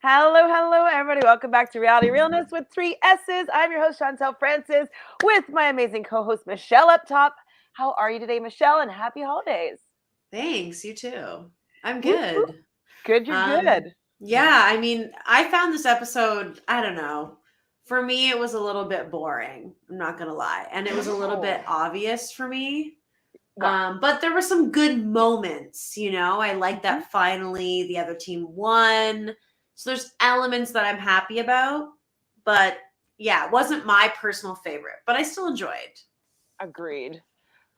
Hello, everybody. Welcome back to Reality Realness with three S's. I'm your host, Chantele Francis, with my amazing co-host, Michelle up top. How are you today, Michelle? And happy holidays. Thanks, you too. I'm Whoop, whoop. good. Good, you're Um, good. yeah, I mean, I found this episode, I don't know. For me, it was a little bit boring. I'm not gonna lie. And it was a little bit Oh, obvious for me. God. But there were some good moments, you know. I like Mhm. that finally the other team won. So there's elements that I'm happy about. But yeah, it wasn't my personal favorite, but I still enjoyed. Agreed.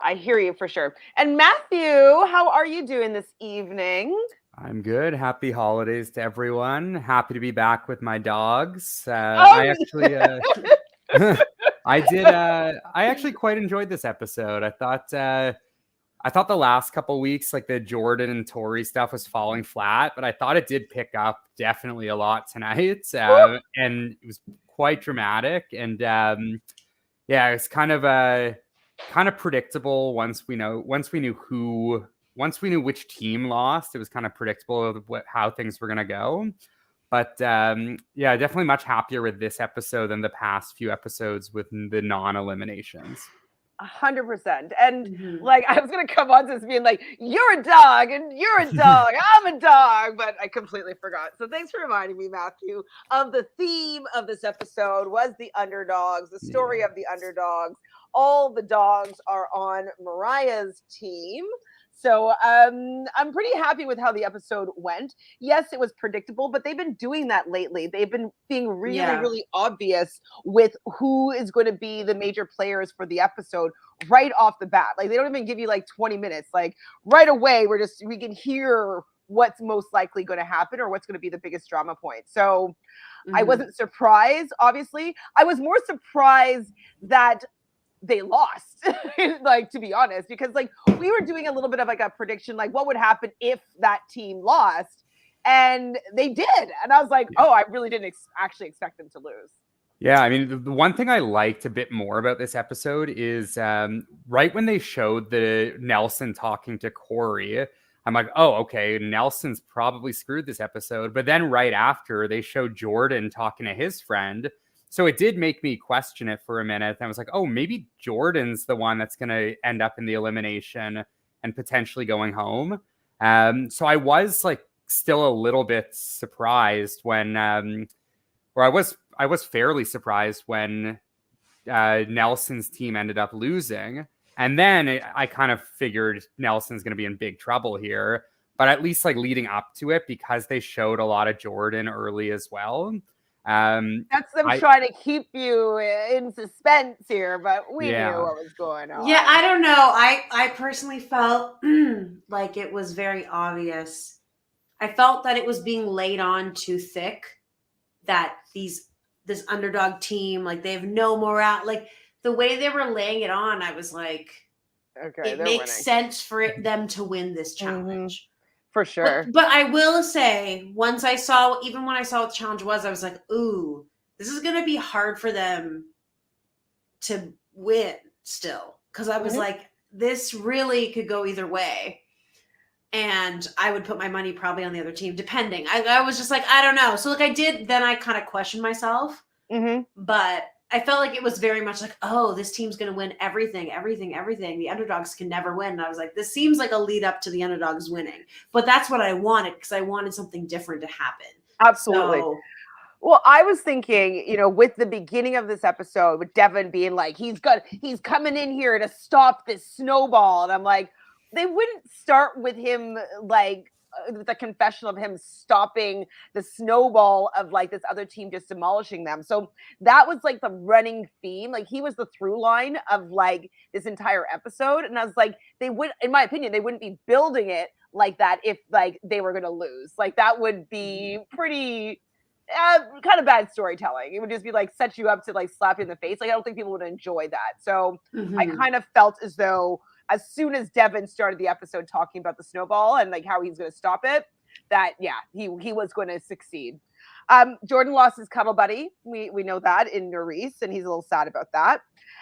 I hear you for sure. And Matthew, how are you doing this evening? I'm good. Happy holidays to everyone. Happy to be back with my dogs. I Oh, actually, I actually quite enjoyed this episode. I thought the last couple weeks, like the Jordan and Tori stuff, was falling flat, but I thought it did pick up definitely a lot tonight, and it was quite dramatic. And yeah, it's kind of predictable once we knew which team lost. It was kind of predictable of how things were gonna go. But yeah, definitely much happier with this episode than the past few episodes with the non-eliminations. 100%. And Hmm. like, I was gonna come on to this being like, "You're a dog, and you're a dog. I'm a dog," but I completely forgot. So thanks for reminding me, Matthew, of the theme of this episode was the underdogs, the story Yeah. of the underdogs. All the dogs are on Mariah's team. So I'm pretty happy with how the episode went. Yes, it was predictable, but they've been doing that lately. They've been being really, Yeah. really obvious with who is going to be the major players for the episode right off the bat. Like they don't even give you like 20 minutes. Like right away, we can hear what's most likely going to happen or what's going to be the biggest drama point. So I Hmm. wasn't surprised, obviously. I was more surprised that they lost, like, to be honest, because like we were doing a little bit of like a prediction, like what would happen if that team lost, and they did. And I was like, oh, I really didn't actually expect them to lose. Yeah, I mean, the one thing I liked a bit more about this episode is right when they showed the Nelson talking to Corey, I'm like, oh, okay, Nelson's probably screwed this episode. But then right after, they showed Jordan talking to his friend. So it did make me question it for a minute. And I was like, oh, maybe Jordan's the one that's going to end up in the elimination and potentially going home. So I was like still a little bit surprised when or I was fairly surprised when Nelson's team ended up losing, and then I kind of figured Nelson's going to be in big trouble here. But at least like leading up to it, because they showed a lot of Jordan early as well. That's them I trying to keep you in suspense here, but we knew Yeah. what was going Yeah, on. I don't know. I personally felt like it was very obvious. I felt that it was being laid on too thick, that this underdog team, like they have no morale. Like the way they were laying it on, I was like, Okay, it they're makes winning. sense for them to win this Hmm. challenge. For But sure. but I will say, once I saw, even when I saw what the challenge was, I was like, ooh, this is gonna be hard for them to win still. Because I was Hmm. like, this really could go either way. And I would put my money probably on the other team, depending. I was just like, I don't know. So like I did, then I kind of questioned myself, Hmm. but I felt like it was very much like, oh, this team's gonna win everything. The underdogs can never win. And I was like, this seems like a lead up to the underdogs winning. But that's what I wanted, because I wanted something different to happen. Absolutely. So Well, I was thinking, with the beginning of this episode, with Devin being like, he's coming in here to stop this snowball. And I'm like, they wouldn't start with him like with the confession of him stopping the snowball of like this other team just demolishing them. So that was like the running theme. Like he was the through line of like this entire episode. And I was like, they would, in my opinion, they wouldn't be building it like that if like they were going to lose. Like that would be pretty kind of bad storytelling. It would just be like set you up to like slap you in the face. Like I don't think people would enjoy that. So I mhm. kind of felt as though as soon as Devin started the episode talking about the snowball and like how he's going to stop it, that yeah, he was going to succeed. Jordan lost his cuddle buddy. We know that in Nerys, and he's a little sad about that.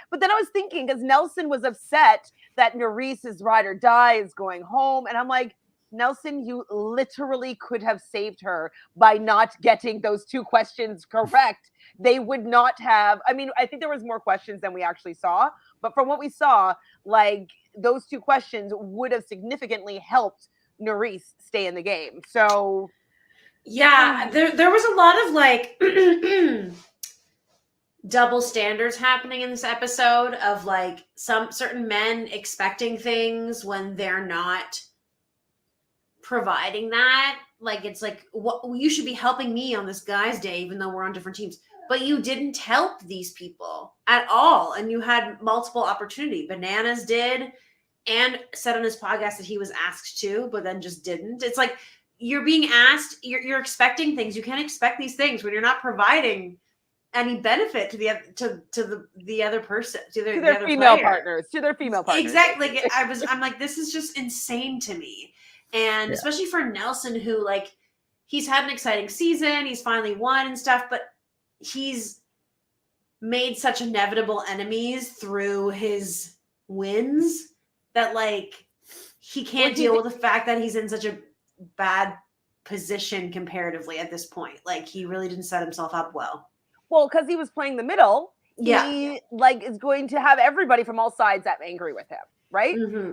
But then I was thinking because Nelson was upset that Nerys's ride or die is going home, and I'm like, Nelson, you literally could have saved her by not getting those 2 questions correct. They would not have, I mean, I think there was more questions than we actually saw, but from what we saw, like those 2 questions would have significantly helped Nerys stay in the game. So yeah, there was a lot of like double standards happening in this episode of like some certain men expecting things when they're not providing that. Like it's like, what, you should be helping me on this guy's day, even though we're on different teams. But you didn't help these people at all, and you had multiple opportunity. Bananas did, and said on his podcast that he was asked to, but then just didn't. It's like you're being asked, you're expecting things. You can't expect these things when you're not providing any benefit to the other person, to their female player. partners, to their female partners. Exactly. I'm like, this is just insane to me. And especially for Nelson, who like, he's had an exciting season. He's finally won and stuff, but he's made such inevitable enemies through his wins that like, he can't deal with the fact that he's in such a bad position comparatively at this point. Like he really didn't set himself up well. Well, because he was playing the middle, he like is going to have everybody from all sides that angry with him, right? Mm-hmm.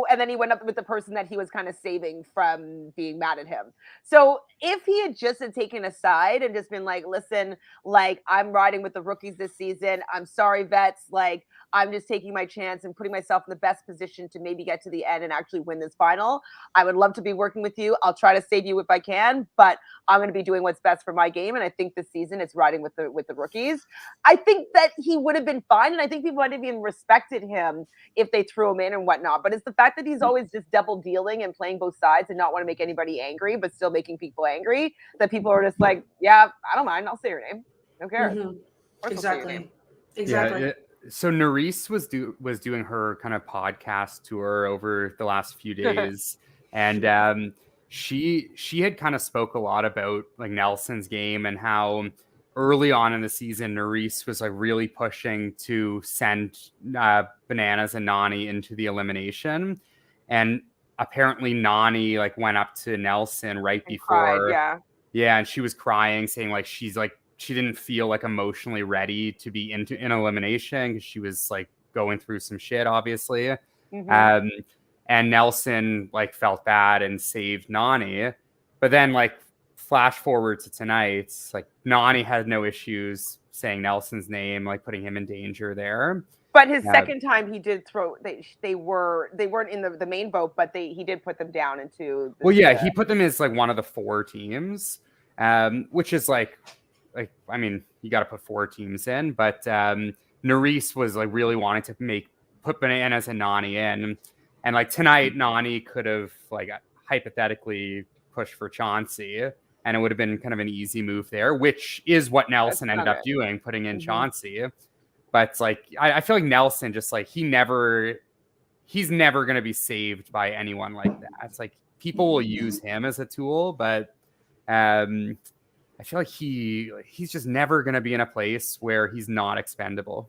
And then he went up with the person that he was kind of saving from being mad at him. So if he had just taken a side and just been like, listen, like I'm riding with the rookies this season. I'm sorry, vets. Like I'm just taking my chance and putting myself in the best position to maybe get to the end and actually win this final. I would love to be working with you. I'll try to save you if I can, but I'm going to be doing what's best for my game. And I think this season it's riding with the rookies. I think that he would have been fine. And I think people might have even respected him if they threw him in and whatnot. But it's the fact that he's always just double dealing and playing both sides and not want to make anybody angry, but still making people angry, that people are just like, yeah, I don't mind. I'll say your name. Who cares? Mm-hmm. Exactly. Yeah, so Nerys was doing her kind of podcast tour over the last few days. And she had kind of spoke a lot about like Nelson's game and how early on in the season, Nerys was like really pushing to send Bananas and Nany into the elimination. And apparently Nany like went up to Nelson right before. Cried, yeah. And she was crying, saying like, she didn't feel like emotionally ready to be in elimination because she was like going through some shit, obviously. Mm-hmm. And Nelson like felt bad and saved Nany. But then like flash forward to tonight, like Nany had no issues saying Nelson's name, like putting him in danger there. But his second time he did throw, they weren't in the main vote, but he did put them down into. He put them as like one of the 4 teams, which is like, I mean, you got to put 4 teams in, but Nerys was like really wanting to put Bananas and Nany in, and like tonight Nany could have like hypothetically pushed for Chauncey, and it would have been kind of an easy move there, which is what Nelson ended up doing, putting in Chauncey. But like I feel like Nelson just like he's never going to be saved by anyone like that. It's like people will use him as a tool, but I feel like he's just never going to be in a place where he's not expendable.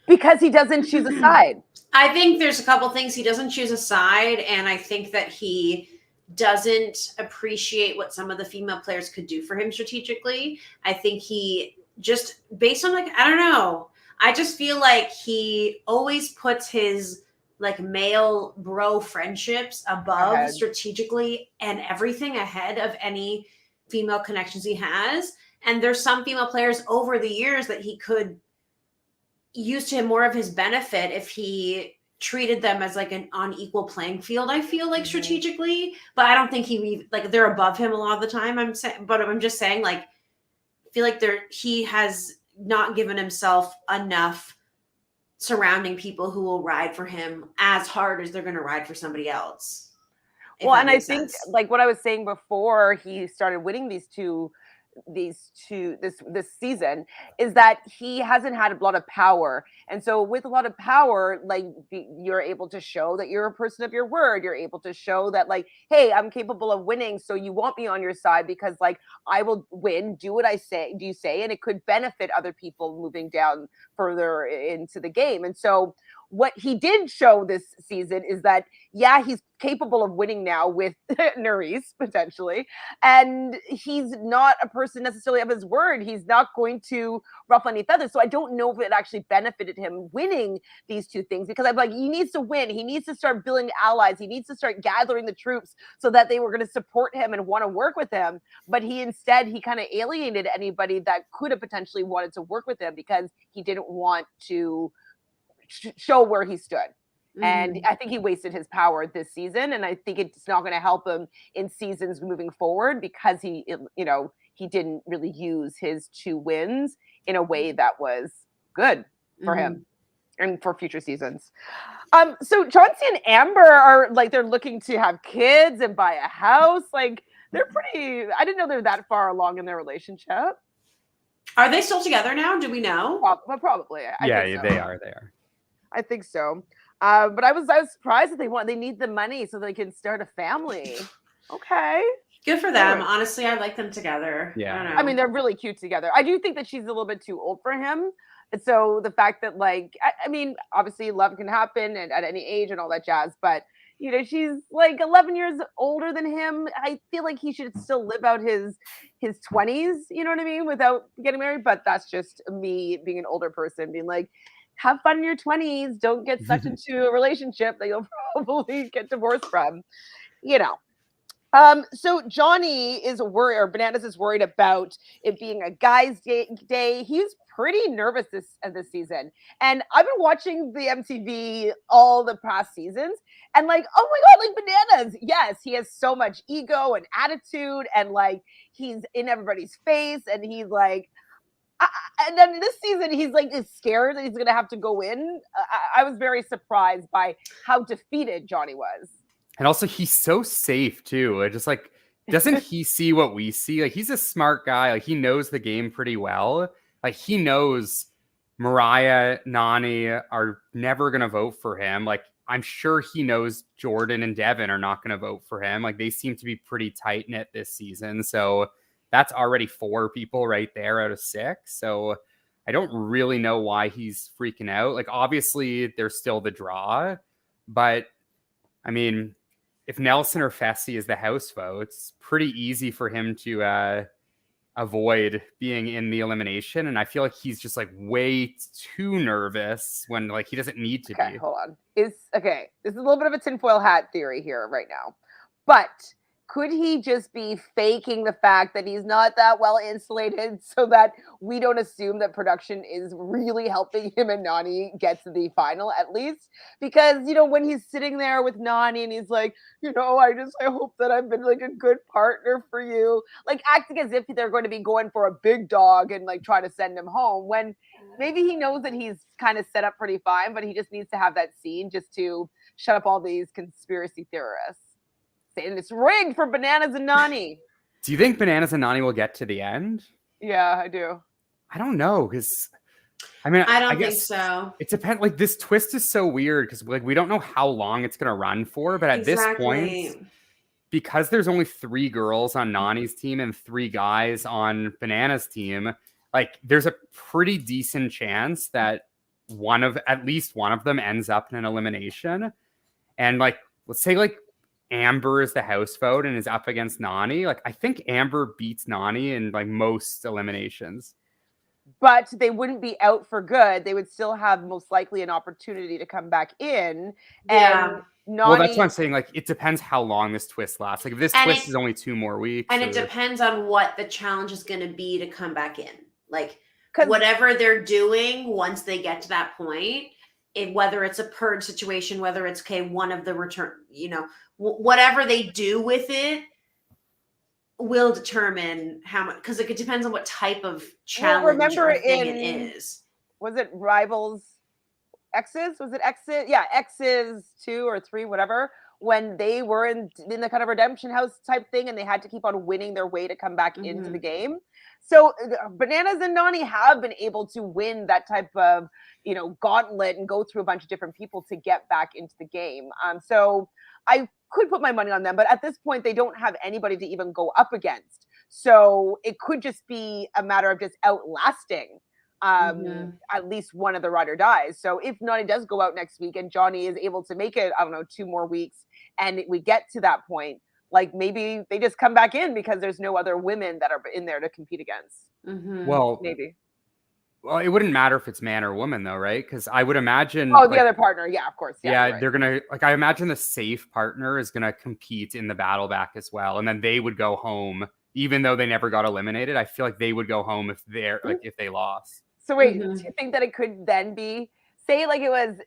Because he doesn't choose a side. I think there's a couple things. He doesn't choose a side, and I think that he doesn't appreciate what some of the female players could do for him strategically. I think he just, based on like, I don't know, I just feel like he always puts his like male bro friendships above strategically and everything ahead of any female connections he has. And there's some female players over the years that he could use to more of his benefit if he treated them as like an unequal playing field, I feel like strategically, but I don't think they're above him a lot of the time. I'm just saying, like, I feel like he has not given himself enough surrounding people who will ride for him as hard as they're going to ride for somebody else. Well, and I think like what I was saying before he started winning this season is that he hasn't had a lot of power. And so with a lot of power, like you're able to show that you're a person of your word. You're able to show that like, hey, I'm capable of winning. So you want me on your side because like I will win, do what I say, and it could benefit other people moving down further into the game. And so what he did show this season is that, yeah, he's capable of winning now with Nerys, potentially. And he's not a person necessarily of his word. He's not going to ruffle any feathers. So I don't know if it actually benefited him winning these two things, because I'm like, he needs to win. He needs to start building allies. He needs to start gathering the troops so that they were going to support him and want to work with him. But he kind of alienated anybody that could have potentially wanted to work with him because he didn't want to show where he stood. And I think he wasted his power this season, and I think it's not going to help him in seasons moving forward because he didn't really use his 2 wins in a way that was good for him and for future seasons. So Chauncey and Amber are like, they're looking to have kids and buy a house. Like, they're pretty, I didn't know they're that far along in their relationship. Are they still together now? Do we know? Probably. Yeah, I think so. they are. I think so. But I was surprised that they need the money so they can start a family. Okay. Good for them. Honestly, I like them together. Yeah. I mean, they're really cute together. I do think that she's a little bit too old for him. And so the fact that, like, I mean, obviously love can happen and at any age and all that jazz, but she's like 11 years older than him. I feel like he should still live out his 20s, you know what I mean, without getting married. But that's just me being an older person being like, have fun in your 20s. Don't get sucked into a relationship that you'll probably get divorced from, So Johnny is worried, or Bananas is worried about it being a guy's day. He's pretty nervous this season. And I've been watching the MTV all the past seasons, and like, oh my God, like Bananas. Yes, he has so much ego and attitude, and like he's in everybody's face, and he's like, and then this season, he's like is scared that he's going to have to go in. I was very surprised by how defeated Johnny was. And also, he's so safe too. Just like, doesn't he see what we see? Like, he's a smart guy. Like, he knows the game pretty well. Like, he knows Mariah, Nani are never going to vote for him. Like, I'm sure he knows Jordan and Devin are not going to vote for him. Like, they seem to be pretty tight knit this season. So that's already 4 people right there out of 6. So I don't really know why he's freaking out. Like, obviously, there's still the draw. But, I mean, if Nelson or Fessy is the house vote, it's pretty easy for him to avoid being in the elimination. And I feel like he's just like way too nervous when like he doesn't need to be. Hold on. This is a little bit of a tinfoil hat theory here right now. But could he just be faking the fact that he's not that well insulated so that we don't assume that production is really helping him and Nani get to the final at least? Because, when he's sitting there with Nani and he's like, I hope that I've been like a good partner for you. Like acting as if they're going to be going for a big dog and like try to send him home when maybe he knows that he's kind of set up pretty fine, but he just needs to have that scene just to shut up all these conspiracy theorists. And it's rigged for Bananas and Nani. Do you think Bananas and Nani will get to the end? Yeah, I do. I don't know, because I mean, I don't think so. It depends. Like, this twist is so weird because like we don't know how long it's gonna run for. But at this point, because there's only 3 girls on Nani's team and 3 guys on Bananas' team, like there's a pretty decent chance that at least one of them ends up in an elimination. And like, let's say like Amber is the house vote and is up against Nani. Like, I think Amber beats Nani in like most eliminations. But they wouldn't be out for good. They would still have most likely an opportunity to come back in. And Nani, well, that's what I'm saying. Like, it depends how long this twist lasts. Like, if this twist is only 2 more weeks. And it depends on what the challenge is going to be to come back in. Like, whatever they're doing once they get to that point, whether it's a purge situation, whether it's, one of the return, whatever they do with it will determine how much, because it depends on what type of challenge or thing it is. Was it Rivals X's? Was it X's? Yeah, X's 2 or 3, whatever. When they were in the kind of redemption house type thing and they had to keep on winning their way to come back into the game. So Bananas and Nani have been able to win that type of, gauntlet and go through a bunch of different people to get back into the game. So I could put my money on them, but at this point they don't have anybody to even go up against. So it could just be a matter of just outlasting at least one of the ride or dies. So if Nani does go out next week and Johnny is able to make it, I don't know, 2 more weeks, and we get to that point, like maybe they just come back in because there's no other women that are in there to compete against. Well, Maybe. Well, it wouldn't matter if it's man or woman, though, right? Because I would imagine. Oh, the other partner. Yeah, of course. Yeah, right. they're going to, like, I imagine the safe partner is going to compete in the battle back as well. And then they would go home, even though they never got eliminated. I feel like they would go home if if they lost. So wait, do you think that it could then be, say like it was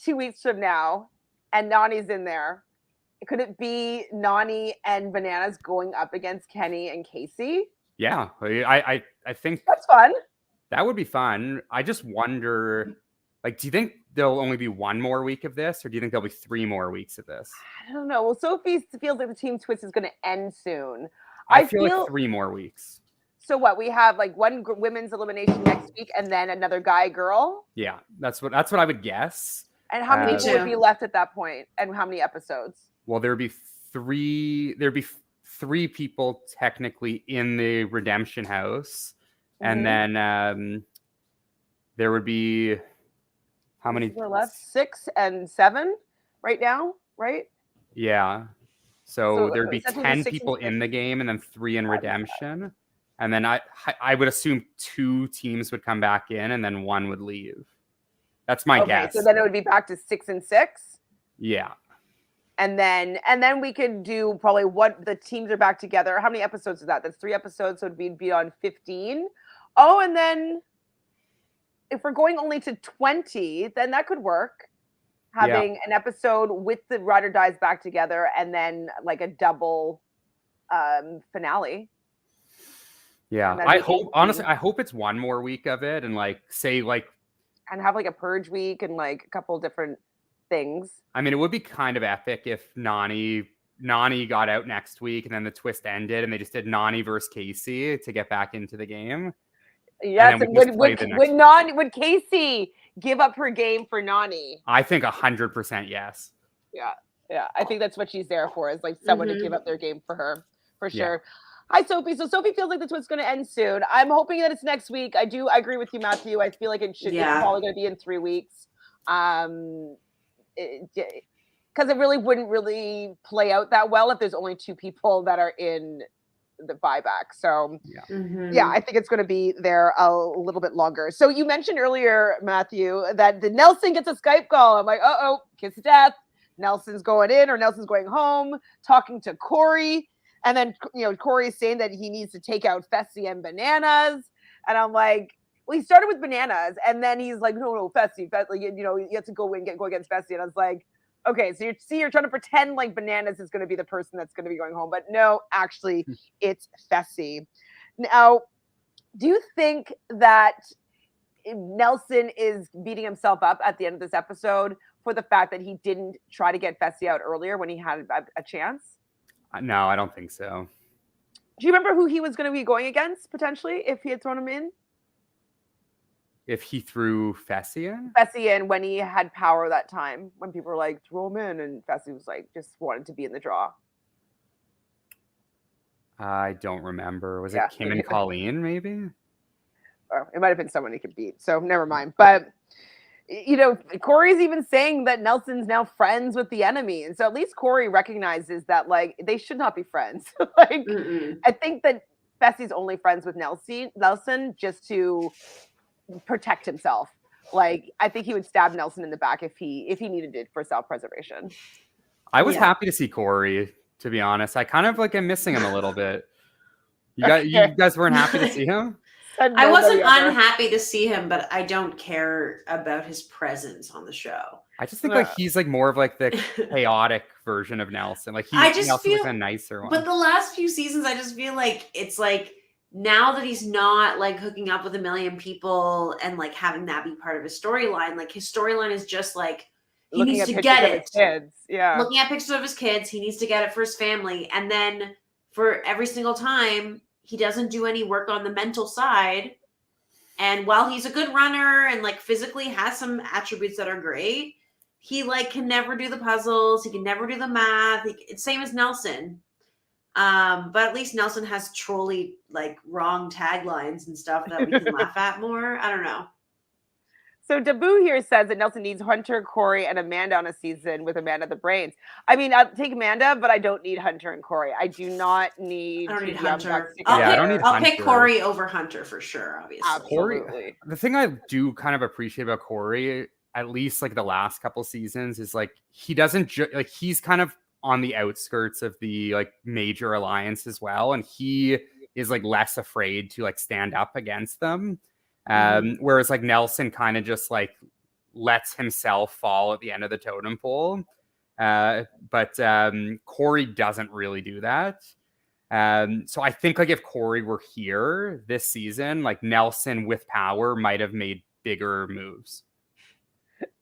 2 weeks from now and Nani's in there? Could it be Nani and Bananas going up against Kenny and Casey? Yeah, I think that's fun. That would be fun. I just wonder, like, do you think there'll only be 1 more week of this, or do you think there'll be 3 more weeks of this? I don't know. Well, Sophie feels like the Team Twist is going to end soon. I feel like 3 more weeks. So what? We have like 1 women's elimination next week, and then another guy-girl. Yeah, that's what I would guess. And how many would be left at that point, and how many episodes? Well, there'd be 3 people technically in the Redemption House. And then there would be how many left? 6 and 7 right now, right? Yeah. So there'd be 10 people in the game and then 3 in Redemption. And then I would assume 2 teams would come back in and then 1 would leave. That's my guess. So then it would be back to 6 and 6? Yeah. And then we could do probably what the teams are back together. How many episodes is that? That's 3 episodes, so it'd be on 15. Oh, and then if we're going only to 20, then that could work. Having an episode with the Ride or Dies back together and then like a double finale. Yeah. I hope it's 1 more week of it and like say like and have like a purge week and like a couple different things. I mean, it would be kind of epic if Nani got out next week and then the twist ended and they just did Nani versus Casey to get back into the game. Yes, would Casey give up her game for Nani? I think 100% yes. Yeah. I think that's what she's there for, is like someone to give up their game for her, for sure. Hi, Sophie. So Sophie feels like the twist's going to end soon. I'm hoping that it's next week. I agree with you, Matthew. I feel like it's probably going to be in 3 weeks. Because it really wouldn't really play out that well if there's only 2 people that are in the buyback. So I think it's going to be there a little bit longer. So you mentioned earlier, Matthew, that the Nelson gets a Skype call. I'm like, kiss of death. Nelson's going in or Nelson's going home, talking to Corey. And then, Corey's saying that he needs to take out Fessy and Bananas. And I'm like, well, he started with Bananas. And then he's like, no, Fessy, you have to go against Fessy. And I was like, okay, so you're trying to pretend like Bananas is going to be the person that's going to be going home. But no, actually, it's Fessy. Now, do you think that Nelson is beating himself up at the end of this episode for the fact that he didn't try to get Fessy out earlier when he had a chance? No, I don't think so. Do you remember who he was going to be going against, potentially, if he had thrown him in? If he threw Fessy in? Fessy in when he had power that time, when people were like, throw him in, and Fessy was like, just wanted to be in the draw. I don't remember. Was it Kim and Colleen, maybe? Or it might have been someone he could beat, so never mind. But, Corey's even saying that Nelson's now friends with the enemy. And so at least Corey recognizes that, like, they should not be friends. I think that Fessy's only friends with Nelson just to protect himself. Like, I think he would stab Nelson in the back if he needed it for self-preservation. I was happy to see Corey, to be honest. I kind of like am missing him a little bit. You guys weren't happy to see him? I wasn't unhappy to see him, but I don't care about his presence on the show. I just think like he's like more of like the chaotic version of Nelson. Like Nelson's like a nicer one. But the last few seasons, I just feel like it's like now that he's not like hooking up with a million people and like having that be part of his storyline, like his storyline is just like he needs to get it. Kids. Yeah. Looking at pictures of his kids, he needs to get it for his family. And then for every single time, he doesn't do any work on the mental side. And while he's a good runner and like physically has some attributes that are great, he like can never do the puzzles. He can never do the math. It's same as Nelson. But at least Nelson has trolley like wrong taglines and stuff that we can laugh at more. I don't know. So Dabu here says that Nelson needs Hunter, Corey, and Amanda on a season with Amanda the Brains. I mean, I'll take Amanda, but I don't need Hunter and Corey. I do not need. I don't need the Young Bucks Hunter. together. I don't need I'll pick Hunter. Corey over Hunter for sure. Obviously, Absolutely. Corey, the thing I do kind of appreciate about Corey, at least like the last couple seasons, is like he doesn't like he's kind of on the outskirts of the like major alliance as well, and he is like less afraid to like stand up against them. Whereas like Nelson kind of just like lets himself fall at the end of the totem pole. But Corey doesn't really do that. So I think like if Corey were here this season, like Nelson with power might have made bigger moves.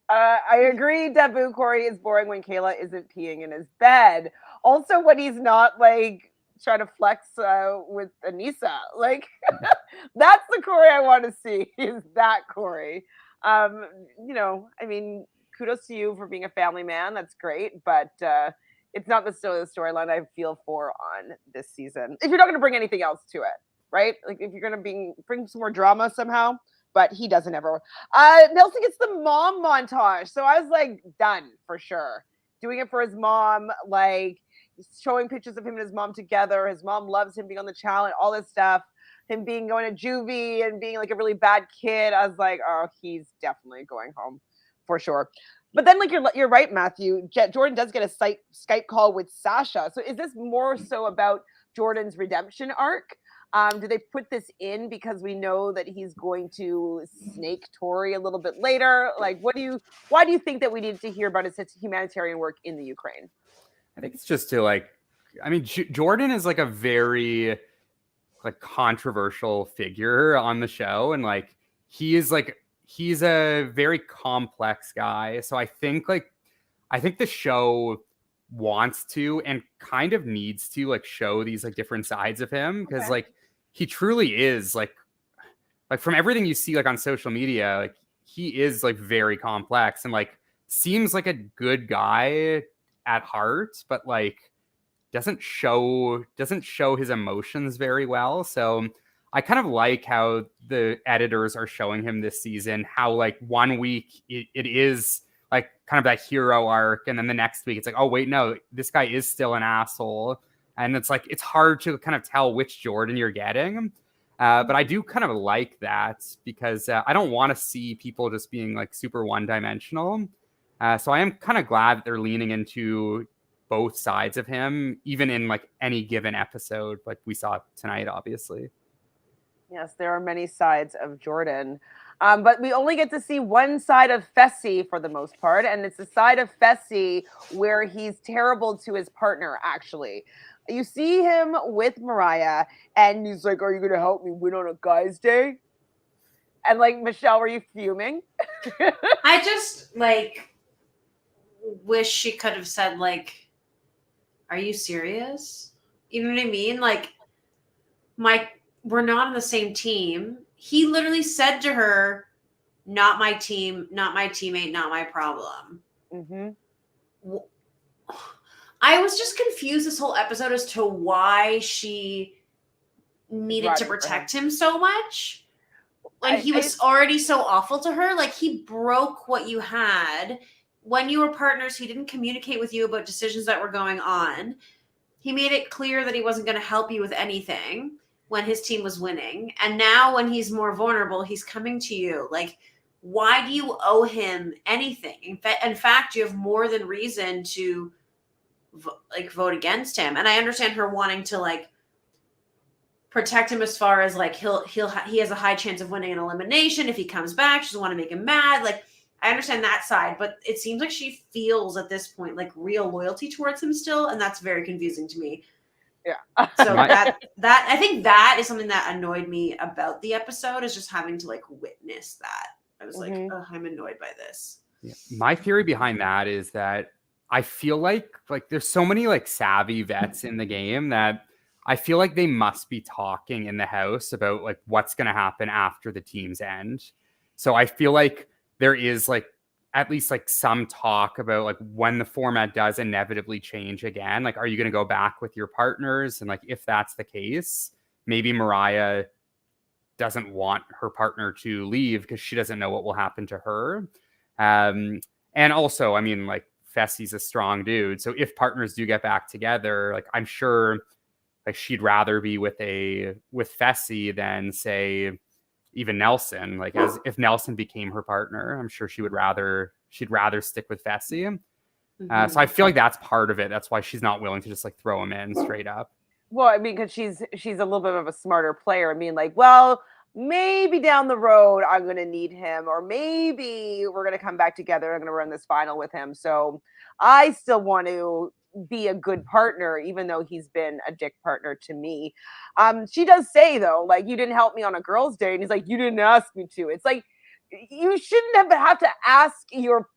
I agree, Dabu. Corey is boring when Kayla isn't peeing in his bed. Also, when he's not like trying to flex with Anissa. Like, that's the Corey I want to see, is that Corey. You know, I mean, kudos to you for being a family man. That's great. But it's not the storyline I feel for on this season. If you're not going to bring anything else to it, right? Like, if you're going to bring some more drama somehow. But he doesn't ever. Nelson gets the mom montage. So I was like, done for sure. Doing it for his mom, like showing pictures of him and his mom together. His mom loves him being on the challenge, all this stuff. Him being going to juvie and being like a really bad kid. I was like, oh, he's definitely going home for sure. But then, like, you're right, Matthew. Jordan does get a Skype call with Sasha. So is this more so about Jordan's redemption arc? Do they put this in because we know that he's going to snake Tori a little bit later? Like, why do you think that we need to hear about his humanitarian work in the Ukraine? I think it's just to like, I mean, Jordan is like a very like controversial figure on the show. And like, he's a very complex guy. So I think the show wants to and kind of needs to like show these like different sides of him. Cause like, he truly is like from everything you see like on social media, like he is like very complex and like seems like a good guy at heart, but like doesn't show his emotions very well. So I kind of like how the editors are showing him this season, how like 1 week it is like kind of that hero arc, and then the next week it's like, oh wait, no, this guy is still an asshole. And it's like, it's hard to kind of tell which Jordan you're getting. But I do kind of like that because I don't want to see people just being like super one-dimensional. So I am kind of glad that they're leaning into both sides of him, even in like any given episode, like we saw tonight, obviously. Yes, there are many sides of Jordan. But we only get to see one side of Fessy for the most part. And it's the side of Fessy where he's terrible to his partner, actually. You see him with Mariah, and he's like, are you going to help me win on a guy's day? And, like, Michelle, were you fuming? I just, like, wish she could have said, like, are you serious? You know what I mean? Like, we're not on the same team. He literally said to her, not my team, not my teammate, not my problem. Mm-hmm. I was just confused this whole episode as to why she needed to protect him so much when he was already so awful to her. Like, he broke what you had. When you were partners, he didn't communicate with you about decisions that were going on. He made it clear that he wasn't going to help you with anything when his team was winning. And now when he's more vulnerable, he's coming to you. Like, why do you owe him anything? In fact, you have more than reason to vote against him. And I understand her wanting to like protect him as far as like he has a high chance of winning an elimination if he comes back. She doesn't want to make him mad. Like, I understand that side, but it seems like she feels at this point like real loyalty towards him still, and that's very confusing to me. Yeah. So that I think that is something that annoyed me about the episode, is just having to like witness that. I was like, oh, I'm annoyed by this. Yeah. My theory behind that is that I feel like there's so many like savvy vets in the game that I feel like they must be talking in the house about like what's going to happen after the teams end. So I feel like there is like at least like some talk about like when the format does inevitably change again, like, are you going to go back with your partners? And like, if that's the case, maybe Mariah doesn't want her partner to leave because she doesn't know what will happen to her. And also, I mean, like, Fessy's a strong dude. So if partners do get back together, like, I'm sure like she'd rather be with Fessy than, say, even Nelson. Like, as if Nelson became her partner, I'm sure she'd rather stick with Fessy. So I feel like that's part of it. That's why she's not willing to just like throw him in straight up. Well, I mean, because she's a little bit of a smarter player. I mean, like, well, maybe down the road I'm going to need him, or maybe we're going to come back together. I'm going to run this final with him. So I still want to be a good partner, even though he's been a dick partner to me. She does say though, like, you didn't help me on a girl's day, and he's like, you didn't ask me to. It's like, you shouldn't have to ask your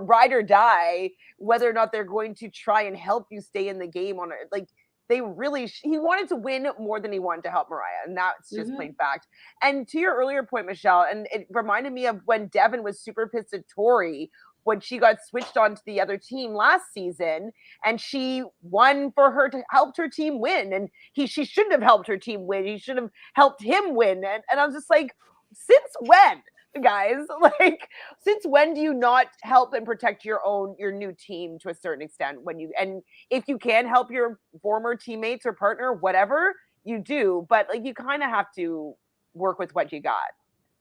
ride or die whether or not they're going to try and help you stay in the game on it. Like, he wanted to win more than he wanted to help Mariah, and that's just plain fact. And to your earlier point, Michelle, and it reminded me of when Devin was super pissed at Tori when she got switched onto the other team last season, and she won for her to help her team win, and she shouldn't have helped her team win. He should have helped him win. And I was just like, since when? Guys, like, since when do you not help and protect your new team to a certain extent? And if you can help your former teammates or partner, whatever, you do, but like, you kind of have to work with what you got.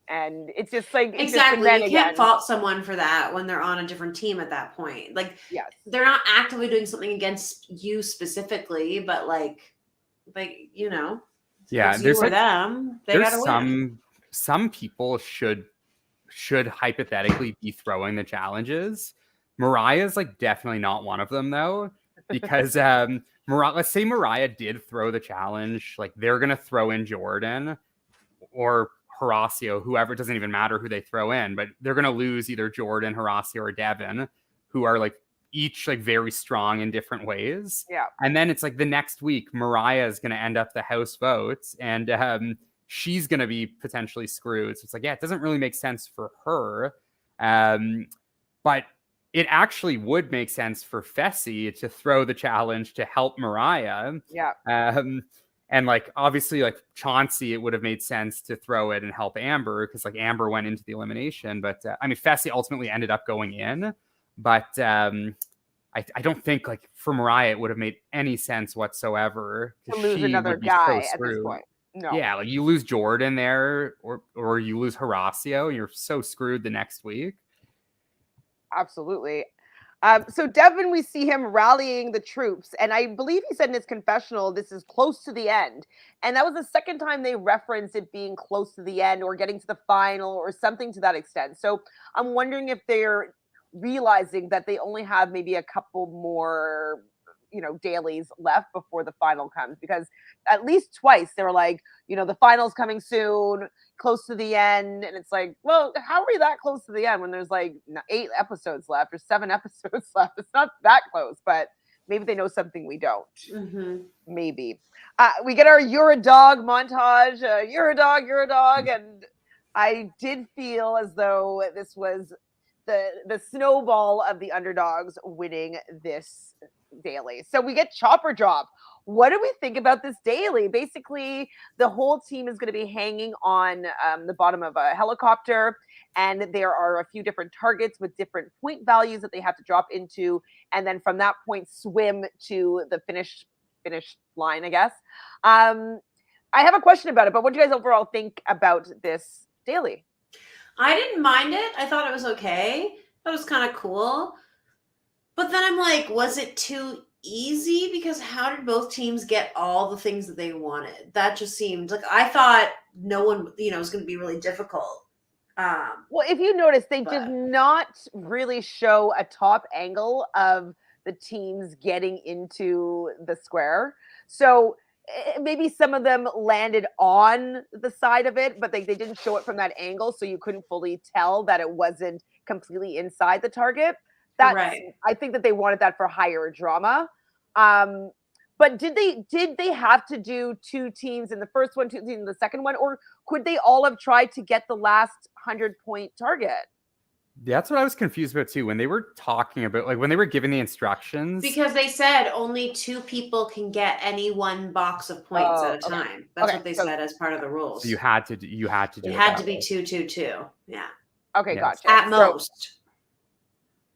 And it's just like, exactly, you can't fault someone for that when they're on a different team at that point. Like, yes, they're not actively doing something against you specifically, but like you know, yeah, it's you or them, they gotta win. Some people should hypothetically be throwing the challenges. Mariah's like definitely not one of them though, because let's say Mariah did throw the challenge, like, they're gonna throw in Jordan or Horacio, whoever. It doesn't even matter who they throw in, but they're gonna lose either Jordan, Horacio, or Devin, who are like each like very strong in different ways. Yeah. And then it's like the next week, Mariah is gonna end up the house votes, and she's going to be potentially screwed. So it's like, yeah, it doesn't really make sense for her. But it actually would make sense for Fessy to throw the challenge to help Mariah. Yeah. And like, obviously, like, Chauncey, it would have made sense to throw it and help Amber, because like Amber went into the elimination. But I mean, Fessy ultimately ended up going in. But I don't think, like, for Mariah, it would have made any sense whatsoever to lose another guy at this point. No. Yeah, like, you lose Jordan there, or you lose Horacio, you're so screwed the next week. Absolutely. So Devin, we see him rallying the troops, and I believe he said in his confessional, this is close to the end. And that was the second time they referenced it being close to the end or getting to the final or something to that extent. So I'm wondering if they're realizing that they only have maybe a couple more dailies left before the final comes, because at least twice they were like, the final's coming soon, close to the end. And it's like, well, how are we that close to the end when there's like 8 episodes left or 7 episodes left? It's not that close, but maybe they know something we don't. Maybe. We get our You're a Dog montage. You're a dog. And I did feel as though this was the snowball of the underdogs winning this daily. So we get Chopper Drop. What do we think about this daily? Basically, the whole team is going to be hanging on the bottom of a helicopter, and there are a few different targets with different point values that they have to drop into, and then from that point swim to the finish line, I guess. I have a question about it, but what do you guys overall think about this daily? I didn't mind it. I thought it was okay. That was kind of cool. But then I'm like, was it too easy? Because how did both teams get all the things that they wanted? That just seemed like, I thought no one, was going to be really difficult. Well, if you notice, they did not really show a top angle of the teams getting into the square. So maybe some of them landed on the side of it, but they didn't show it from that angle, so you couldn't fully tell that it wasn't completely inside the target. That's right. I think that they wanted that for higher drama. But did they have to do 2 teams in the first one, 2 teams in the second one, or could they all have tried to get the last 100-point target? That's what I was confused about too. When they were talking about, like, when they were giving the instructions. Because they said only 2 people can get any one box of points at a Okay. time. That's Okay, what they so- said as part of the rules. So you had to do It it had that to be way. 2, 2, 2. Yeah. Okay, Yes. gotcha. At So- most.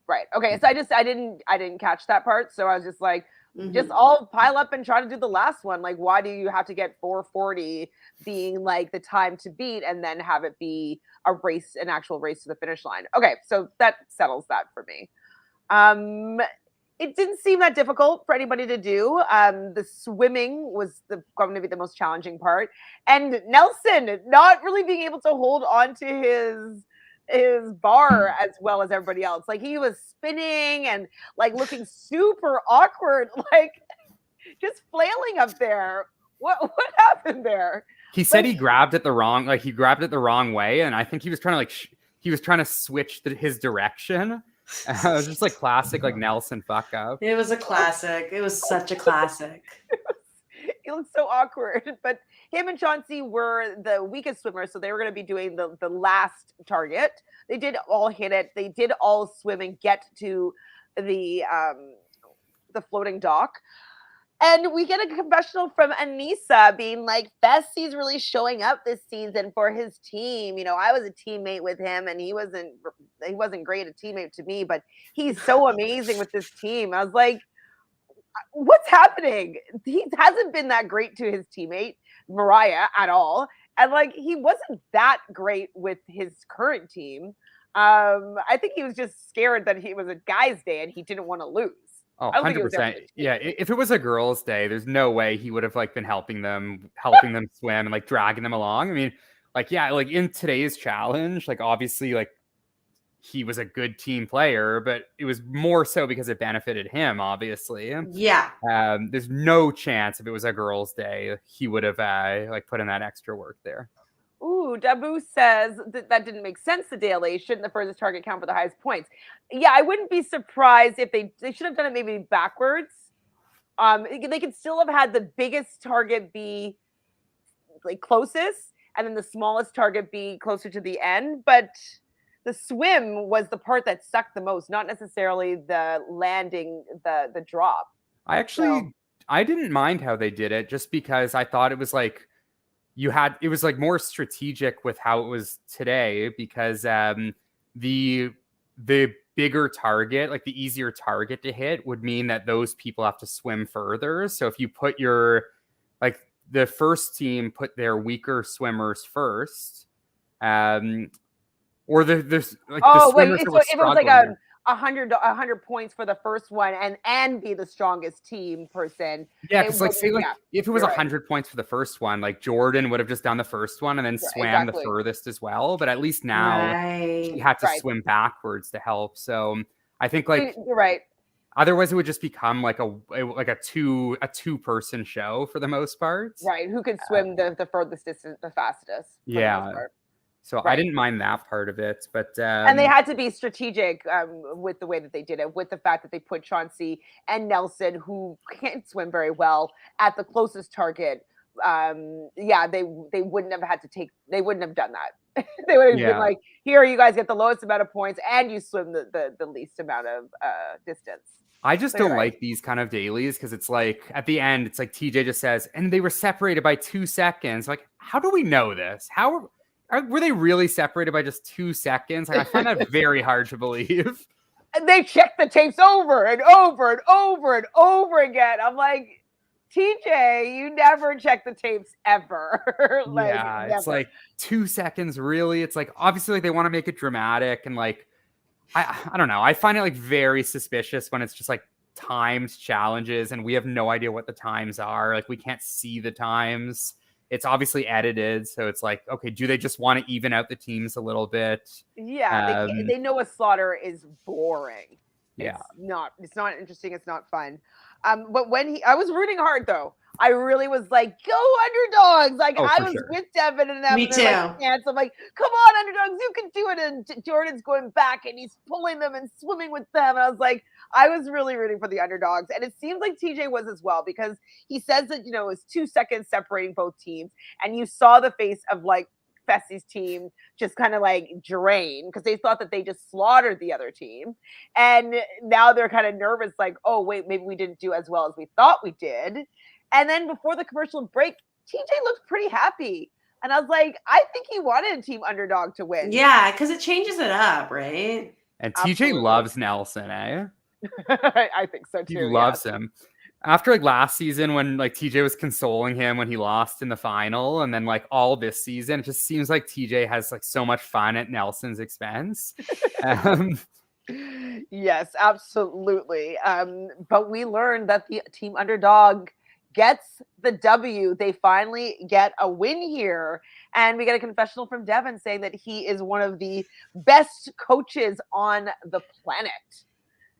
Right. Okay. So I didn't catch that part. So I was just like, just Mhm. all pile up and try to do the last one. Like, why do you have to get 4:40 being like the time to beat and then have it be an actual race to the finish line? Okay, so that settles that for me. It didn't seem that difficult for anybody to do. The swimming was going to be the most challenging part, and Nelson not really being able to hold on to his bar as well as everybody else. Like, he was spinning and like looking super awkward, like just flailing up there. What happened there? He said he grabbed it the wrong way, and I think he was trying to switch his direction. It was just like classic, like Nelson fuck up. It was a classic. It was such a classic. It looked so awkward. But him and Chauncey were the weakest swimmers, so they were going to be doing the last target. They did all hit it. They did all swim and get to the floating dock. And we get a confessional from Anissa being like, Fessie's really showing up this season for his team. You know, I was a teammate with him and he wasn't great a teammate to me, but he's so amazing with this team. I was like, what's happening? He hasn't been that great to his teammate, Mariah, at all. And like, he wasn't that great with his current team. I think he was just scared that it was a guy's day and he didn't want to lose. Oh, I don't think it was 100%. everything. Yeah, if it was a girls' day, there's no way he would have like been helping them swim and like dragging them along. I mean, like, yeah, like in today's challenge, like obviously like he was a good team player, but it was more so because it benefited him, obviously. Yeah. There's no chance if it was a girls' day, he would have like put in that extra work there. Ooh, Dabu says that didn't make sense to Daly. Shouldn't the furthest target count for the highest points? Yeah, I wouldn't be surprised if they should have done it maybe backwards. They could still have had the biggest target be like closest, and then the smallest target be closer to the end. But the swim was the part that sucked the most, not necessarily the landing, the drop. I didn't mind how they did it, just because I thought it was like it was like more strategic with how it was today, because the bigger target, like the easier target to hit, would mean that those people have to swim further. So if you put the first team put their weaker swimmers first, or the swimmers wait, that so were if it was like struggling. 100 points for the first one and be the strongest team person. Yeah, because like say like if it was 100 points for the first one, like Jordan would have just done the first one and then swam the furthest as well. But at least now he had to swim backwards to help. So I think like you're right. Otherwise, it would just become like a two person show for the most part. Right. Who could swim the furthest distance the fastest? Yeah. So I didn't mind that part of it, but and they had to be strategic with the way that they did it, with the fact that they put Chauncey and Nelson, who can't swim very well, at the closest target. They wouldn't have had to they wouldn't have done that. They would have been like, here, you guys get the lowest amount of points and you swim the least amount of distance. I just don't like these kind of dailies, because it's like at the end, it's like TJ just says, and they were separated by 2 seconds. Like, how do we know this? Were they really separated by just 2 seconds? Like, I find that very hard to believe. And they checked the tapes over and over and over and over again. I'm like, TJ, you never check the tapes ever. Never. It's like 2 seconds, really. It's like, obviously, like, they want to make it dramatic, and like, I don't know. I find it like very suspicious when it's just like timed challenges and we have no idea what the times are. Like, we can't see the times. It's obviously edited, so it's like, okay, do they just want to even out the teams a little bit? Yeah, they know a slaughter is boring. Yeah, it's not interesting. It's not fun. But I was rooting hard though. I really was like, go underdogs! Like, I was with Devin and them. Me too. Chance. I'm like, come on, underdogs, you can do it. And Jordan's going back and he's pulling them and swimming with them. And I was like, I was really rooting for the underdogs. And it seems like TJ was as well, because he says that, it was 2 seconds separating both teams. And you saw the face of like Fessy's team just kind of like drain because they thought that they just slaughtered the other team. And now they're kind of nervous, like, oh, wait, maybe we didn't do as well as we thought we did. And then before the commercial break, TJ looked pretty happy. And I was like, I think he wanted Team Underdog to win. Yeah, because it changes it up, right? And TJ loves Nelson, eh? I think so too. He loves him. After like last season when like TJ was consoling him when he lost in the final, and then like all this season, it just seems like TJ has like so much fun at Nelson's expense. Yes, absolutely. But we learned that the Team Underdog gets the W. They finally get a win here. And we get a confessional from Devin saying that he is one of the best coaches on the planet.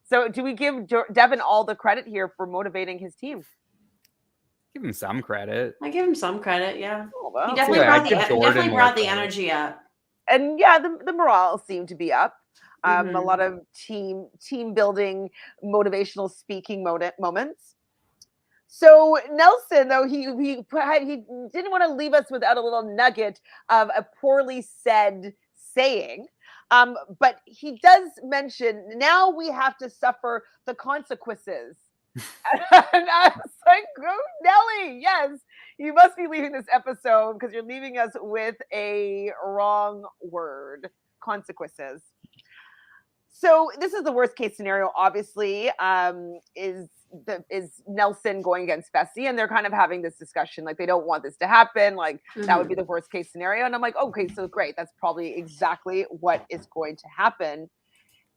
So do we give Devin all the credit here for motivating his team? Give him some credit. I give him some credit, yeah. Oh, well. He definitely brought the energy up. And yeah, the morale seemed to be up. A lot of team building, motivational speaking moments. So Nelson, though, he didn't want to leave us without a little nugget of a poorly said saying. But he does mention, now we have to suffer the consequences. And I was like, oh, Nelly, yes, you must be leaving this episode because you're leaving us with a wrong word, consequences. So this is the worst case scenario, obviously, is Nelson going against Fessy, and they're kind of having this discussion, like they don't want this to happen, like that would be the worst case scenario. And I'm like, okay, so great, that's probably exactly what is going to happen.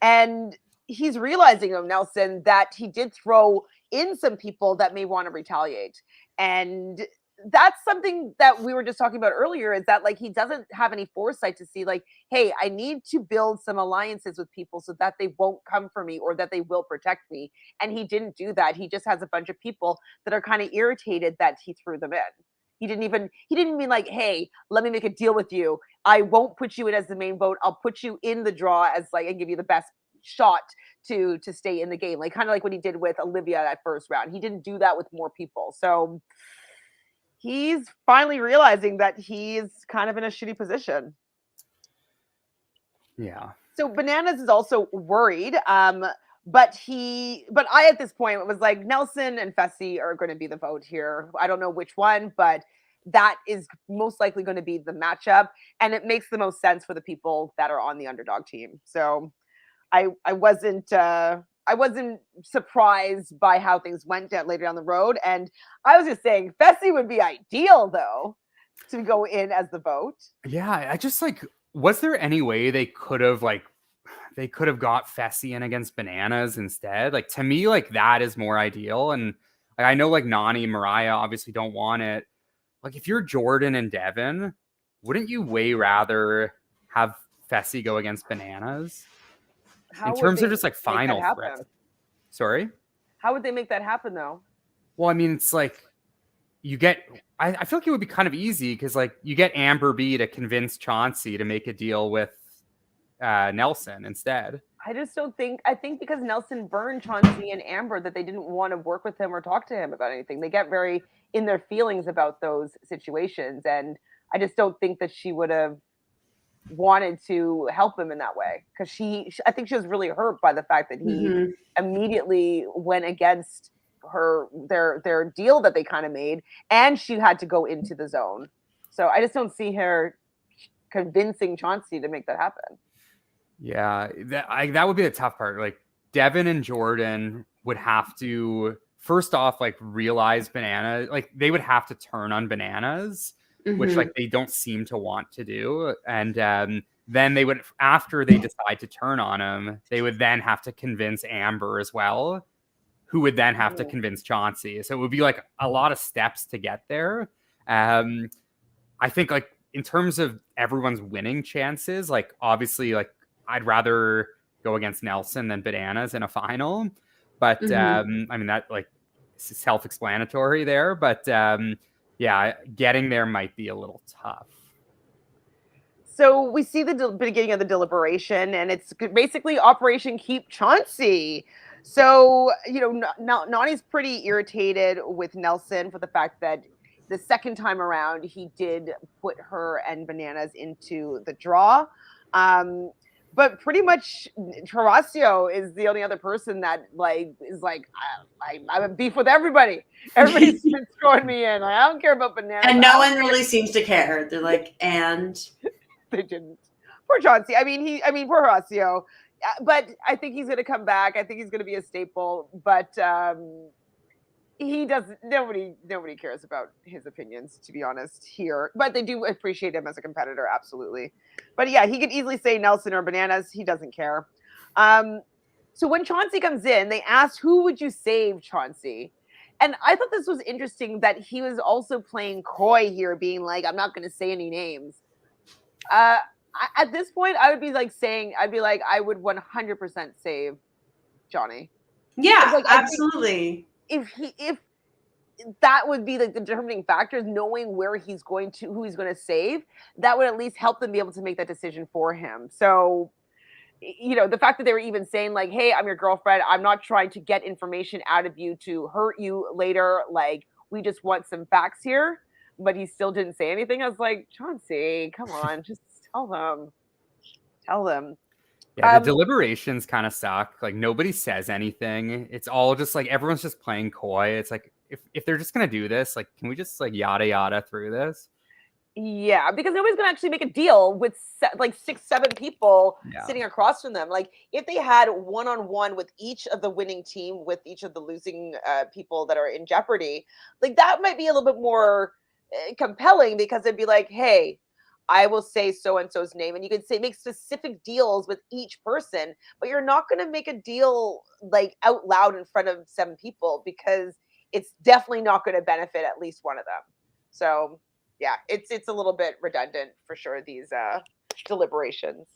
And he's realizing of Nelson that he did throw in some people that may want to retaliate. And that's something that we were just talking about earlier, is that like he doesn't have any foresight to see like, hey, I need to build some alliances with people so that they won't come for me or that they will protect me. And he didn't do that. He just has a bunch of people that are kind of irritated that he threw them in. He didn't mean like, hey, let me make a deal with you. I won't put you in as the main vote. I'll put you in the draw as like, and give you the best shot to stay in the game. Like kind of like what he did with Olivia that first round. He didn't do that with more people. So he's finally realizing that he's kind of in a shitty position. Yeah. So Bananas is also worried. But I, at this point, was like, Nelson and Fessy are going to be the vote here. I don't know which one, but that is most likely going to be the matchup. And it makes the most sense for the people that are on the underdog team. So I wasn't surprised by how things went down later down the road. And I was just saying Fessy would be ideal, though, to go in as the vote. Yeah, I just like, was there any way they could have got Fessy in against Bananas instead? Like, to me, like that is more ideal. And like, I know like Nani and Mariah obviously don't want it. Like if you're Jordan and Devin, wouldn't you way rather have Fessy go against Bananas? In terms of just like final threats. Sorry? How would they make that happen though? Well, I mean, it's like you get, I feel like it would be kind of easy because like you get Amber B to convince Chauncey to make a deal with Nelson instead. I just don't think, I think because Nelson burned Chauncey and Amber that they didn't want to work with him or talk to him about anything. They get very in their feelings about those situations. And I just don't think that she would have wanted to help him in that way, because I think she was really hurt by the fact that he immediately went against their deal that they kind of made, and she had to go into the zone. So I just don't see her convincing Chauncey to make that happen. Yeah, that would be the tough part. Like Devin and Jordan would have to first off like realize Banana, like they would have to turn on Bananas, which like they don't seem to want to do. And then they would, after they decide to turn on him, they would then have to convince Amber as well, who would then have to convince Chauncey. So it would be like a lot of steps to get there. I think like in terms of everyone's winning chances, like obviously like I'd rather go against Nelson than Bananas in a final. But I mean, that like self-explanatory there. But yeah, getting there might be a little tough. So we see the beginning of the deliberation, and it's basically Operation Keep Chauncey. So, you know, Nani's pretty irritated with Nelson for the fact that the second time around, he did put her and Bananas into the draw. But pretty much Horacio is the only other person that is like, I'm a beef with everybody. Everybody's been throwing me in. Like, I don't care about Bananas. And no one really seems to care. They're like, and they didn't. Poor Chauncey. I mean, poor Horacio. But I think he's going to come back. I think he's going to be a staple. But he doesn't. Nobody cares about his opinions, to be honest. Here, but they do appreciate him as a competitor, absolutely. But yeah, he could easily say Nelson or Bananas. He doesn't care. So when Chauncey comes in, they asked, "Who would you save, Chauncey?" And I thought this was interesting that he was also playing coy here, being like, "I'm not going to say any names." At this point, I would be like I would 100% save Johnny. Yeah, like, absolutely. If that would be like the determining factor, is knowing who he's going to save, that would at least help them be able to make that decision for him. So, the fact that they were even saying like, "Hey, I'm your girlfriend. I'm not trying to get information out of you to hurt you later. Like, we just want some facts here." But he still didn't say anything. I was like, Chauncey, come on, just tell them. Yeah, the deliberations kind of suck. Like, nobody says anything. It's all just like everyone's just playing coy. It's like, if they're just gonna do this, like, can we just like yada yada through this? Yeah, because nobody's gonna actually make a deal with like 6-7 people sitting across from them. Like, if they had one-on-one with each of the winning team, with each of the losing people that are in jeopardy, like that might be a little bit more compelling, because it'd be like, "Hey, I will say so and so's name," and you could make specific deals with each person, but you're not going to make a deal like out loud in front of 7 people, because it's definitely not going to benefit at least one of them. So yeah, it's a little bit redundant for sure, these deliberations.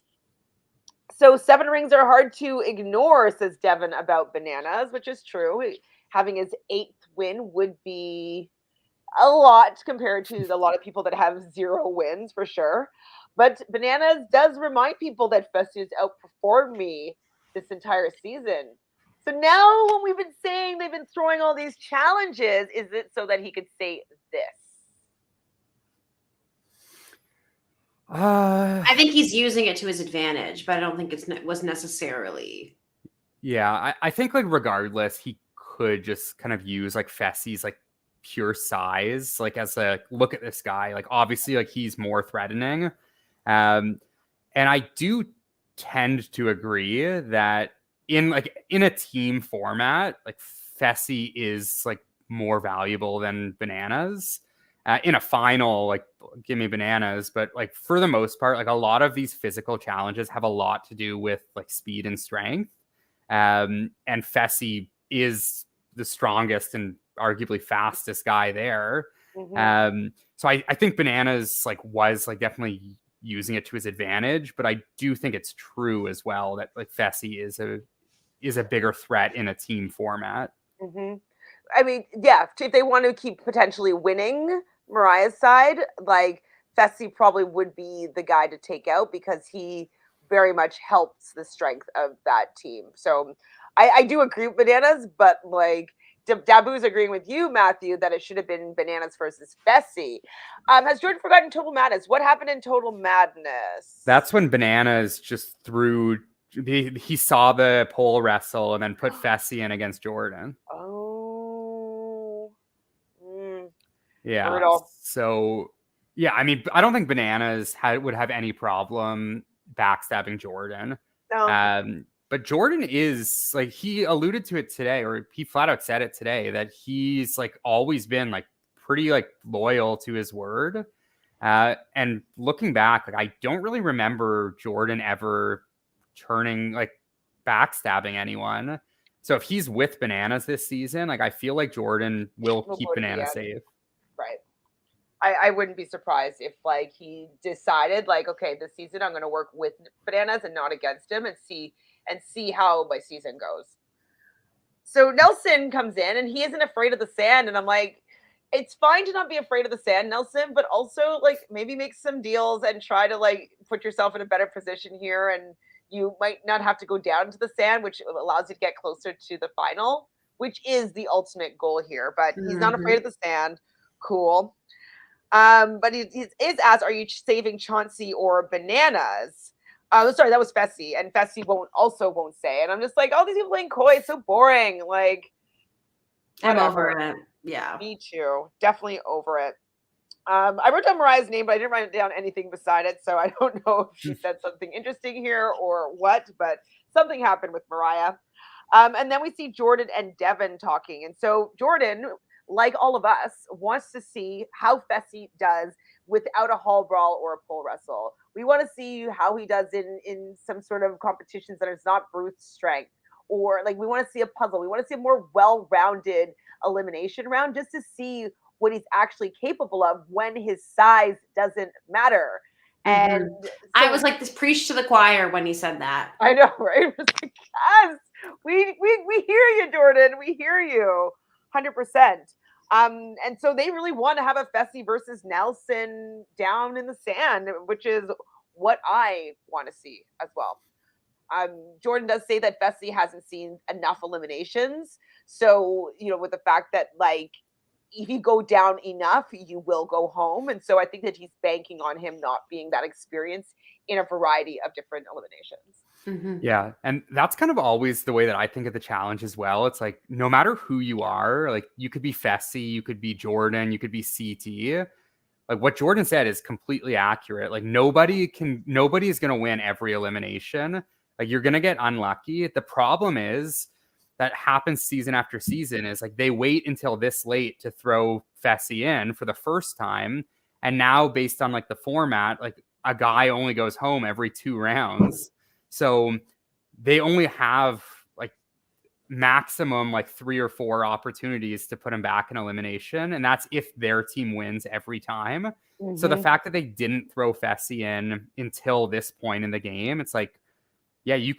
So 7 rings are hard to ignore, says Devin about Bananas, which is true. Having his 8th win would be a lot compared to a lot of people that have 0 wins, for sure. But Bananas does remind people that Fessy has outperformed me this entire season. So now, when we've been saying they've been throwing all these challenges, is it so that he could say this? I think he's using it to his advantage, but I don't think it was necessarily. Yeah, I think like regardless, he could just kind of use like Fessy's like pure size, like as a look at this guy. Like, obviously, like he's more threatening. And I do tend to agree that in a team format, like Fessy is like more valuable than Bananas. In a final, like, give me Bananas, but like for the most part, like a lot of these physical challenges have a lot to do with like speed and strength. And Fessy is the strongest and arguably fastest guy there. Mm-hmm. So I think Bananas like was like definitely using it to his advantage, but I do think it's true as well that like Fessy is a bigger threat in a team format. Mm-hmm. I mean, yeah, if they want to keep potentially winning Mariah's side, like Fessy probably would be the guy to take out, because he very much helps the strength of that team. So I do agree with Bananas, but like Dabu's agreeing with you, Matthew, that it should have been Bananas versus Fessy. Has Jordan forgotten Total Madness? What happened in Total Madness? That's when Bananas just threw. He saw the pole wrestle and then put Fessy in against Jordan. Oh. Yeah. Brutal. So, yeah, I mean, I don't think Bananas would have any problem backstabbing Jordan. No. But Jordan is like, he alluded to it today, or he flat out said it today, that he's like always been like pretty like loyal to his word. And looking back, like I don't really remember Jordan ever turning like backstabbing anyone. So if he's with Bananas this season, like I feel like Jordan will keep Bananas safe. Right. I wouldn't be surprised if like he decided like, okay, this season I'm going to work with Bananas and not against him, and see how my season goes. So Nelson comes in and he isn't afraid of the sand, and I'm like, it's fine to not be afraid of the sand, Nelson, but also like maybe make some deals and try to like put yourself in a better position here, and you might not have to go down to the sand, which allows you to get closer to the final, which is the ultimate goal here. But he's not afraid of the sand. Cool. But he is asked, are you saving Chauncey or Bananas? Sorry, that was Fessy, and Fessy won't say. And I'm just like, all these people playing coy, it's so boring. Like, whatever. I'm over it. Yeah. Me too. Definitely over it. I wrote down Mariah's name, but I didn't write down anything beside it, so I don't know if she said something interesting here or what, but something happened with Mariah. And then we see Jordan and Devin talking. And so Jordan, like all of us, wants to see how Fessy does without a hall brawl or a pole wrestle. We want to see how he does in some sort of competitions that is not brute strength. Or like we want to see a puzzle. We want to see a more well-rounded elimination round just to see what he's actually capable of when his size doesn't matter. And so, I was like this preach to the choir when he said that. I know, right? It was like, yes, we hear you, Jordan. We hear you 100%. And so they really want to have a Fessy versus Nelson down in the sand, which is what I want to see as well. Jordan does say that Fessy hasn't seen enough eliminations. So, with the fact that, like, if you go down enough, you will go home. And so I think that he's banking on him not being that experienced in a variety of different eliminations. Mm-hmm. Yeah. And that's kind of always the way that I think of the challenge as well. It's like, no matter who you are, like you could be Fessy, you could be Jordan, you could be CT. Like what Jordan said is completely accurate. Like nobody is going to win every elimination. Like you're going to get unlucky. The problem is that happens season after season is like they wait until this late to throw Fessy in for the first time. And now based on like the format, like a guy only goes home every 2 rounds. So they only have like maximum like 3 or 4 opportunities to put him back in elimination. And that's if their team wins every time. Mm-hmm. So the fact that they didn't throw Fessy in until this point in the game, it's like, yeah, you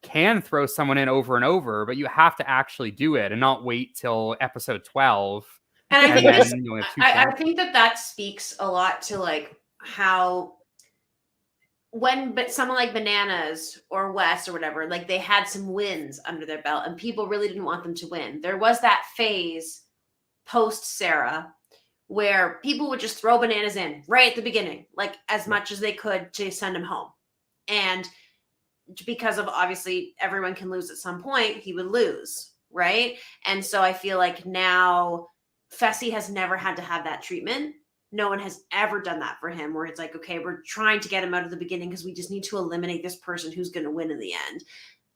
can throw someone in over and over, but you have to actually do it and not wait till episode 12. And I think that speaks a lot to like how but someone like Bananas or Wes or whatever, like they had some wins under their belt and people really didn't want them to win. There was that phase post Sarah where people would just throw Bananas in right at the beginning, like as much as they could to send him home. And because of obviously everyone can lose at some point, he would lose, right? And so I feel like now Fessy has never had to have that treatment. No one has ever done that for him where it's like, okay, we're trying to get him out of the beginning because we just need to eliminate this person who's going to win in the end.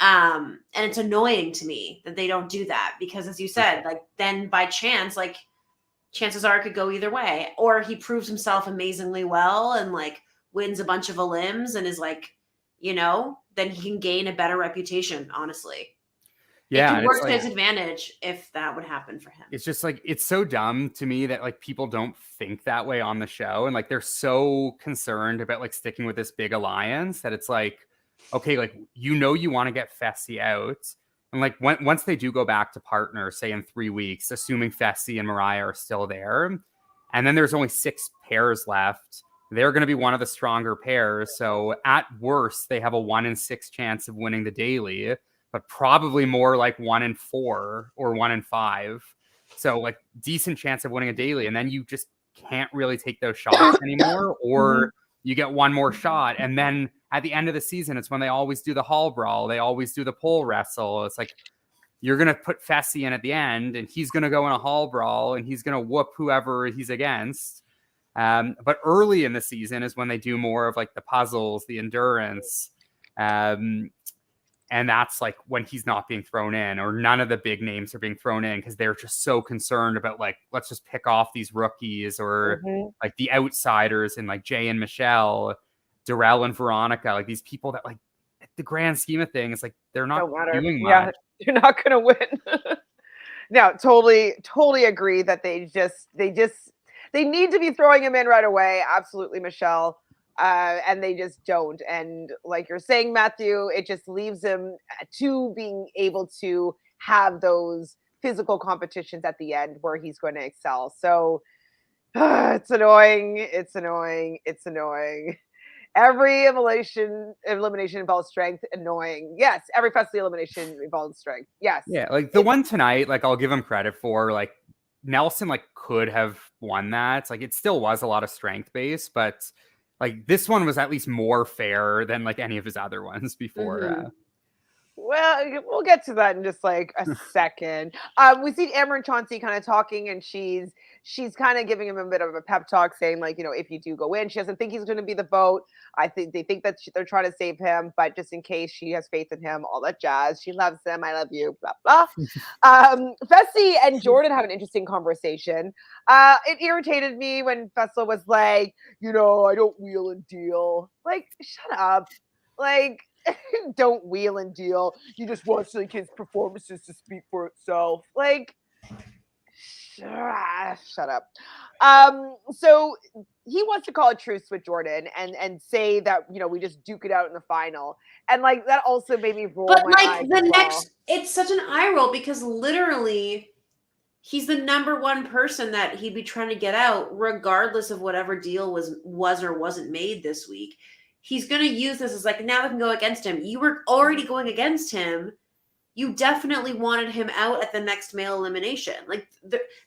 And it's annoying to me that they don't do that because as you said, like then by chance, like chances are it could go either way, or he proves himself amazingly well and like wins a bunch of elims and is like, then he can gain a better reputation, honestly. Yeah, it could work to his advantage if that would happen for him. It's just like, it's so dumb to me that like people don't think that way on the show. And like, they're so concerned about like sticking with this big alliance that it's like, okay, like, you want to get Fessy out. And like, once they do go back to partner, say in 3 weeks, assuming Fessy and Mariah are still there, and then there's only 6 pairs left, they're going to be one of the stronger pairs. So at worst, they have a 1 in 6 chance of winning the daily, but probably more like 1 in 4 or 1 in 5. So like decent chance of winning a daily. And then you just can't really take those shots anymore, or you get one more shot. And then at the end of the season, it's when they always do the hall brawl. They always do the pole wrestle. It's like, you're going to put Fessy in at the end and he's going to go in a hall brawl and he's going to whoop whoever he's against. But early in the season is when they do more of like the puzzles, the endurance. And that's like when he's not being thrown in, or none of the big names are being thrown in because they're just so concerned about like, let's just pick off these rookies or like the outsiders and like Jay and Michelle, Darrell and Veronica, like these people that like at the grand scheme of things, like they're not doing much. Yeah, they're not going to win. No, totally agree that they need to be throwing him in right away. Absolutely, Michelle. And they just don't. And like you're saying, Matthew, it just leaves him to being able to have those physical competitions at the end where he's going to excel. So it's annoying. It's annoying. It's annoying. Every elimination involves strength. Annoying. Yes. Every Fessy elimination involves strength. Yes. Yeah. Like the one tonight, like I'll give him credit for, like Nelson like could have won that. Like it still was a lot of strength base, but like this one was at least more fair than like any of his other ones before. Mhm. Well, we'll get to that in just like a second. We see Amber and Chauncey kind of talking, and she's kind of giving him a bit of a pep talk, saying like, if you do go in, she doesn't think he's going to be the vote. I think they think that they're trying to save him, but just in case, she has faith in him. All that jazz. She loves him. I love you. Blah blah. Fessy and Jordan have an interesting conversation. It irritated me when Fessel was like, I don't wheel and deal. Like, shut up. Like. Don't wheel and deal. You just want like his performances to speak for itself. Like, shut up. So he wants to call a truce with Jordan and say that we just duke it out in the final, and like that also made me roll. But my like eyes the as well. next, it's such an eye roll because literally he's the number one person that he'd be trying to get out, regardless of whatever deal was or wasn't made this week. He's going to use this as like, now I can go against him. You were already going against him. You definitely wanted him out at the next male elimination. Like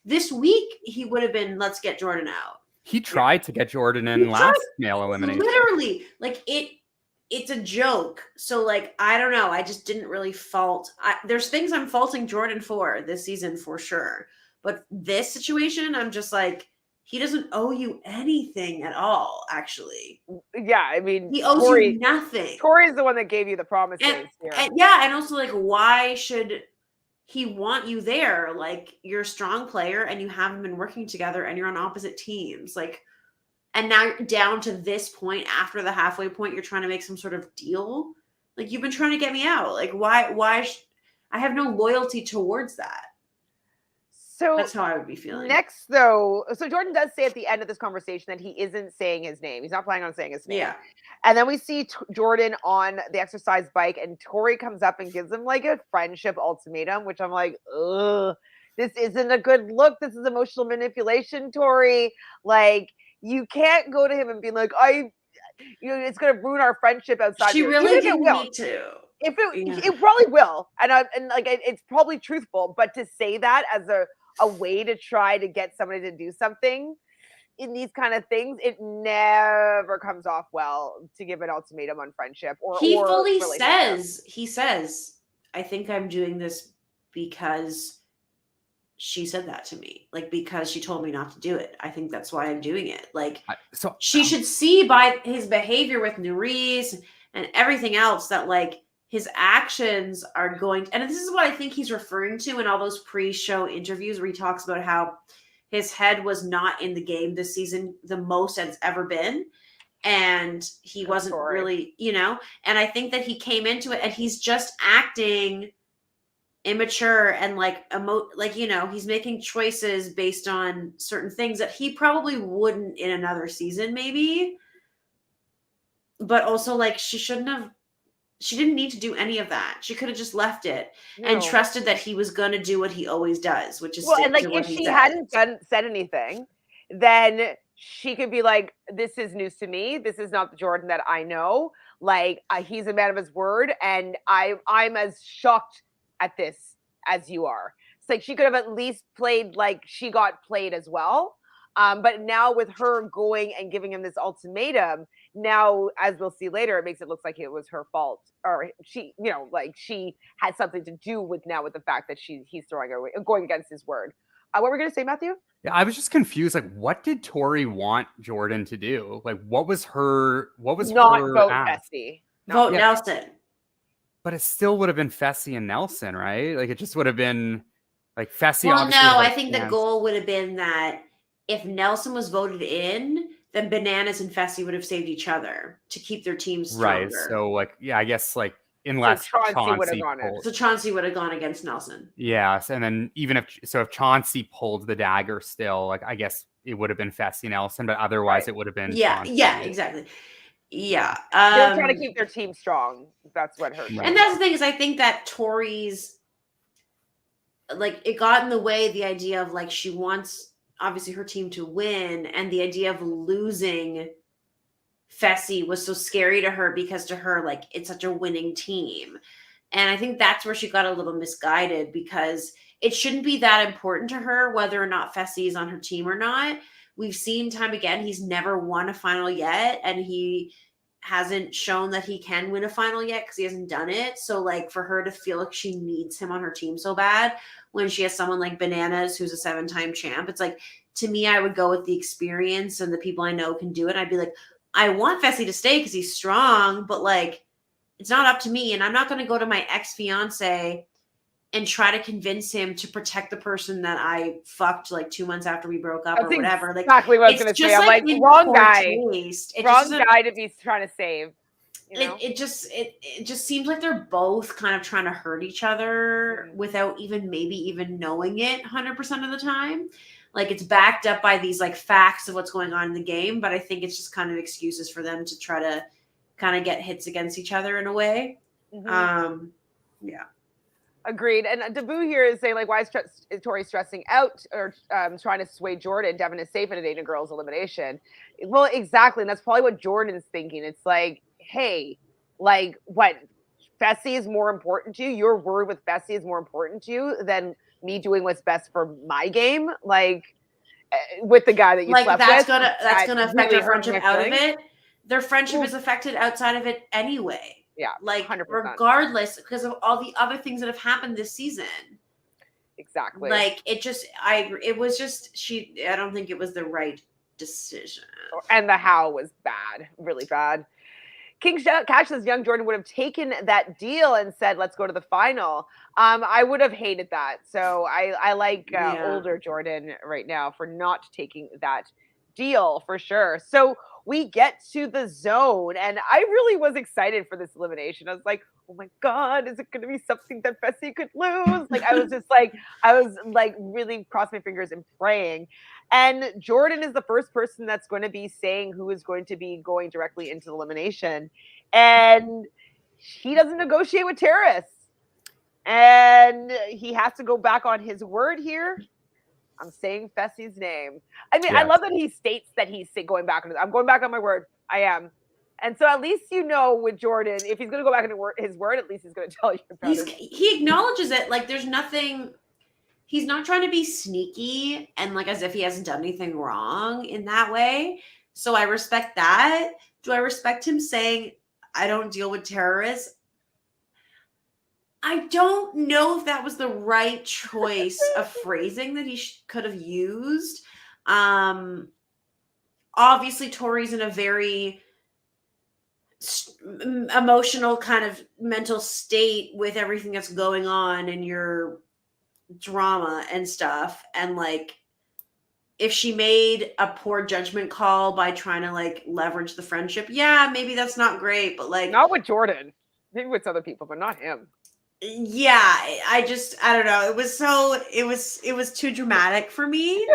this week, he would have been, let's get Jordan out. He tried to get Jordan in last male elimination. Literally, like it's a joke. So like, I don't know. I just didn't really fault. There's things I'm faulting Jordan for this season for sure. But this situation, I'm just like, he doesn't owe you anything at all, actually. Yeah, I mean, he owes you nothing. Tori's the one that gave you the promises. And also, like, why should he want you there? Like, you're a strong player, and you haven't been working together, and you're on opposite teams. Like, and now you're down to this point after the halfway point. You're trying to make some sort of deal. Like, you've been trying to get me out. Like, why? I have no loyalty towards that. So that's how I would be feeling. Next, though, so Jordan does say at the end of this conversation that he isn't saying his name. He's not planning on saying his name. Yeah. And then we see Jordan on the exercise bike, and Tori comes up and gives him like a friendship ultimatum, which I'm like, ugh, this isn't a good look. This is emotional manipulation, Tori. Like, you can't go to him and be like, it's going to ruin our friendship outside. She really didn't need to. It probably will, and like it's probably truthful, but to say that as a way to try to get somebody to do something in these kind of things, it never comes off well to give an ultimatum on friendship. He fully says, I think I'm doing this because she said that to me, like, because she told me not to do it. I think that's why I'm doing it. Like, she should see by his behavior with Nerys and everything else that, like, his actions are going and this is what I think he's referring to in all those pre-show interviews where he talks about how his head was not in the game this season the most it's ever been, and he wasn't really, and I think that he came into it and he's just acting immature and like he's making choices based on certain things that he probably wouldn't in another season maybe, but also like she didn't need to do any of that. She could have just left it and trusted that he was going to do what he always does, which is and like if she hadn't said anything, then she could be like, "This is news to me. This is not the Jordan that I know. Like he's a man of his word, and I'm as shocked at this as you are." It's like she could have at least played like she got played as well. But now with her going and giving him this ultimatum, now, as we'll see later, it makes it look like it was her fault, or she, like she had something to do with the fact that he's throwing her away, going against his word. What were we going to say, Matthew? Yeah, I was just confused. Like, what did Tori want Jordan to do? Like, what was not her vote ask? Fessy. Vote Nelson. But it still would have been Fessy and Nelson, right? Like, it just would have been like Fessy. Well, no, I think the goal would have been that if Nelson was voted in, then Bananas and Fessy would have saved each other to keep their teams stronger. Right. So, like, yeah, I guess, like, unless Chauncey would have gone in. So Chauncey would have gone against Nelson. Yes. And then even if Chauncey pulled the dagger still, like, I guess it would have been Fessy Nelson, but otherwise it would have been Chauncey. Yeah, exactly. Yeah. They're trying to keep their team strong. That's what hurt. Right. And that's the thing is I think that Tori's, like, it got in the way, the idea of, like, she wants obviously her team to win, and the idea of losing Fessy was so scary to her because to her, like, it's such a winning team. And I think that's where she got a little misguided, because it shouldn't be that important to her whether or not Fessy is on her team or not. We've seen time again, he's never won a final yet, and he hasn't shown that he can win a final yet because he hasn't done it. So like for her to feel like she needs him on her team so bad when she has someone like Bananas who's a 7-time champ, it's like, to me, I would go with the experience and the people I know can do it. I'd be like, I want Fessy to stay because he's strong, but like it's not up to me, and I'm not going to go to my ex-fiance and try to convince him to protect the person that I fucked like 2 months after we broke up or whatever. Like exactly what I was going to say. I'm like, wrong guy. Wrong guy to be trying to save. You know? It just seems like they're both kind of trying to hurt each other without maybe even knowing it 100% of the time. Like it's backed up by these like facts of what's going on in the game, but I think it's just kind of excuses for them to try to kind of get hits against each other in a way. Yeah. Agreed. And Dabu here is saying, like, why is Tori stressing out or trying to sway Jordan? Devin is safe in a Dana girls elimination. Well, exactly. And that's probably what Jordan's thinking. It's like, hey, like, what? Fessy is more important to you? Your word with Fessy is more important to you than me doing what's best for my game? Like, with the guy that you slept that's with? That's gonna affect really their friendship out of it. Their friendship Ooh. is affected outside of it anyway. Yeah, like 100%. Regardless, because of all the other things that have happened this season. Exactly. Like it was just I don't think it was the right decision. And the how was bad, really bad. King Cash says young Jordan would have taken that deal and said, let's go to the final. I would have hated that. So I like older Jordan right now for not taking that deal for sure. So we get to the zone, and I really was excited for this elimination. I was like, oh my God, is it going to be something that Fessy could lose? Like, I was really crossing my fingers and praying. And Jordan is the first person that's going to be saying who is going to be going directly into the elimination. And he doesn't negotiate with Terrace. And he has to go back on his word here. I'm saying Fessy's name. I mean, I love that he states that he's going back on. I'm going back on my word. I am. And so at least you know with Jordan, if he's going to go back on his word, at least he's going to tell you about it. He acknowledges it. Like there's nothing. He's not trying to be sneaky and like as if he hasn't done anything wrong in that way. So I respect that. Do I respect him saying, I don't deal with terrorists? I don't know if that was the right choice of phrasing that he could have used. Obviously, Tori's in a very emotional kind of mental state with everything that's going on in your drama and stuff. And like, if she made a poor judgment call by trying to like leverage the friendship, yeah, maybe that's not great, but like not with Jordan, maybe with other people, but not him. Yeah, I don't know. It was too dramatic for me.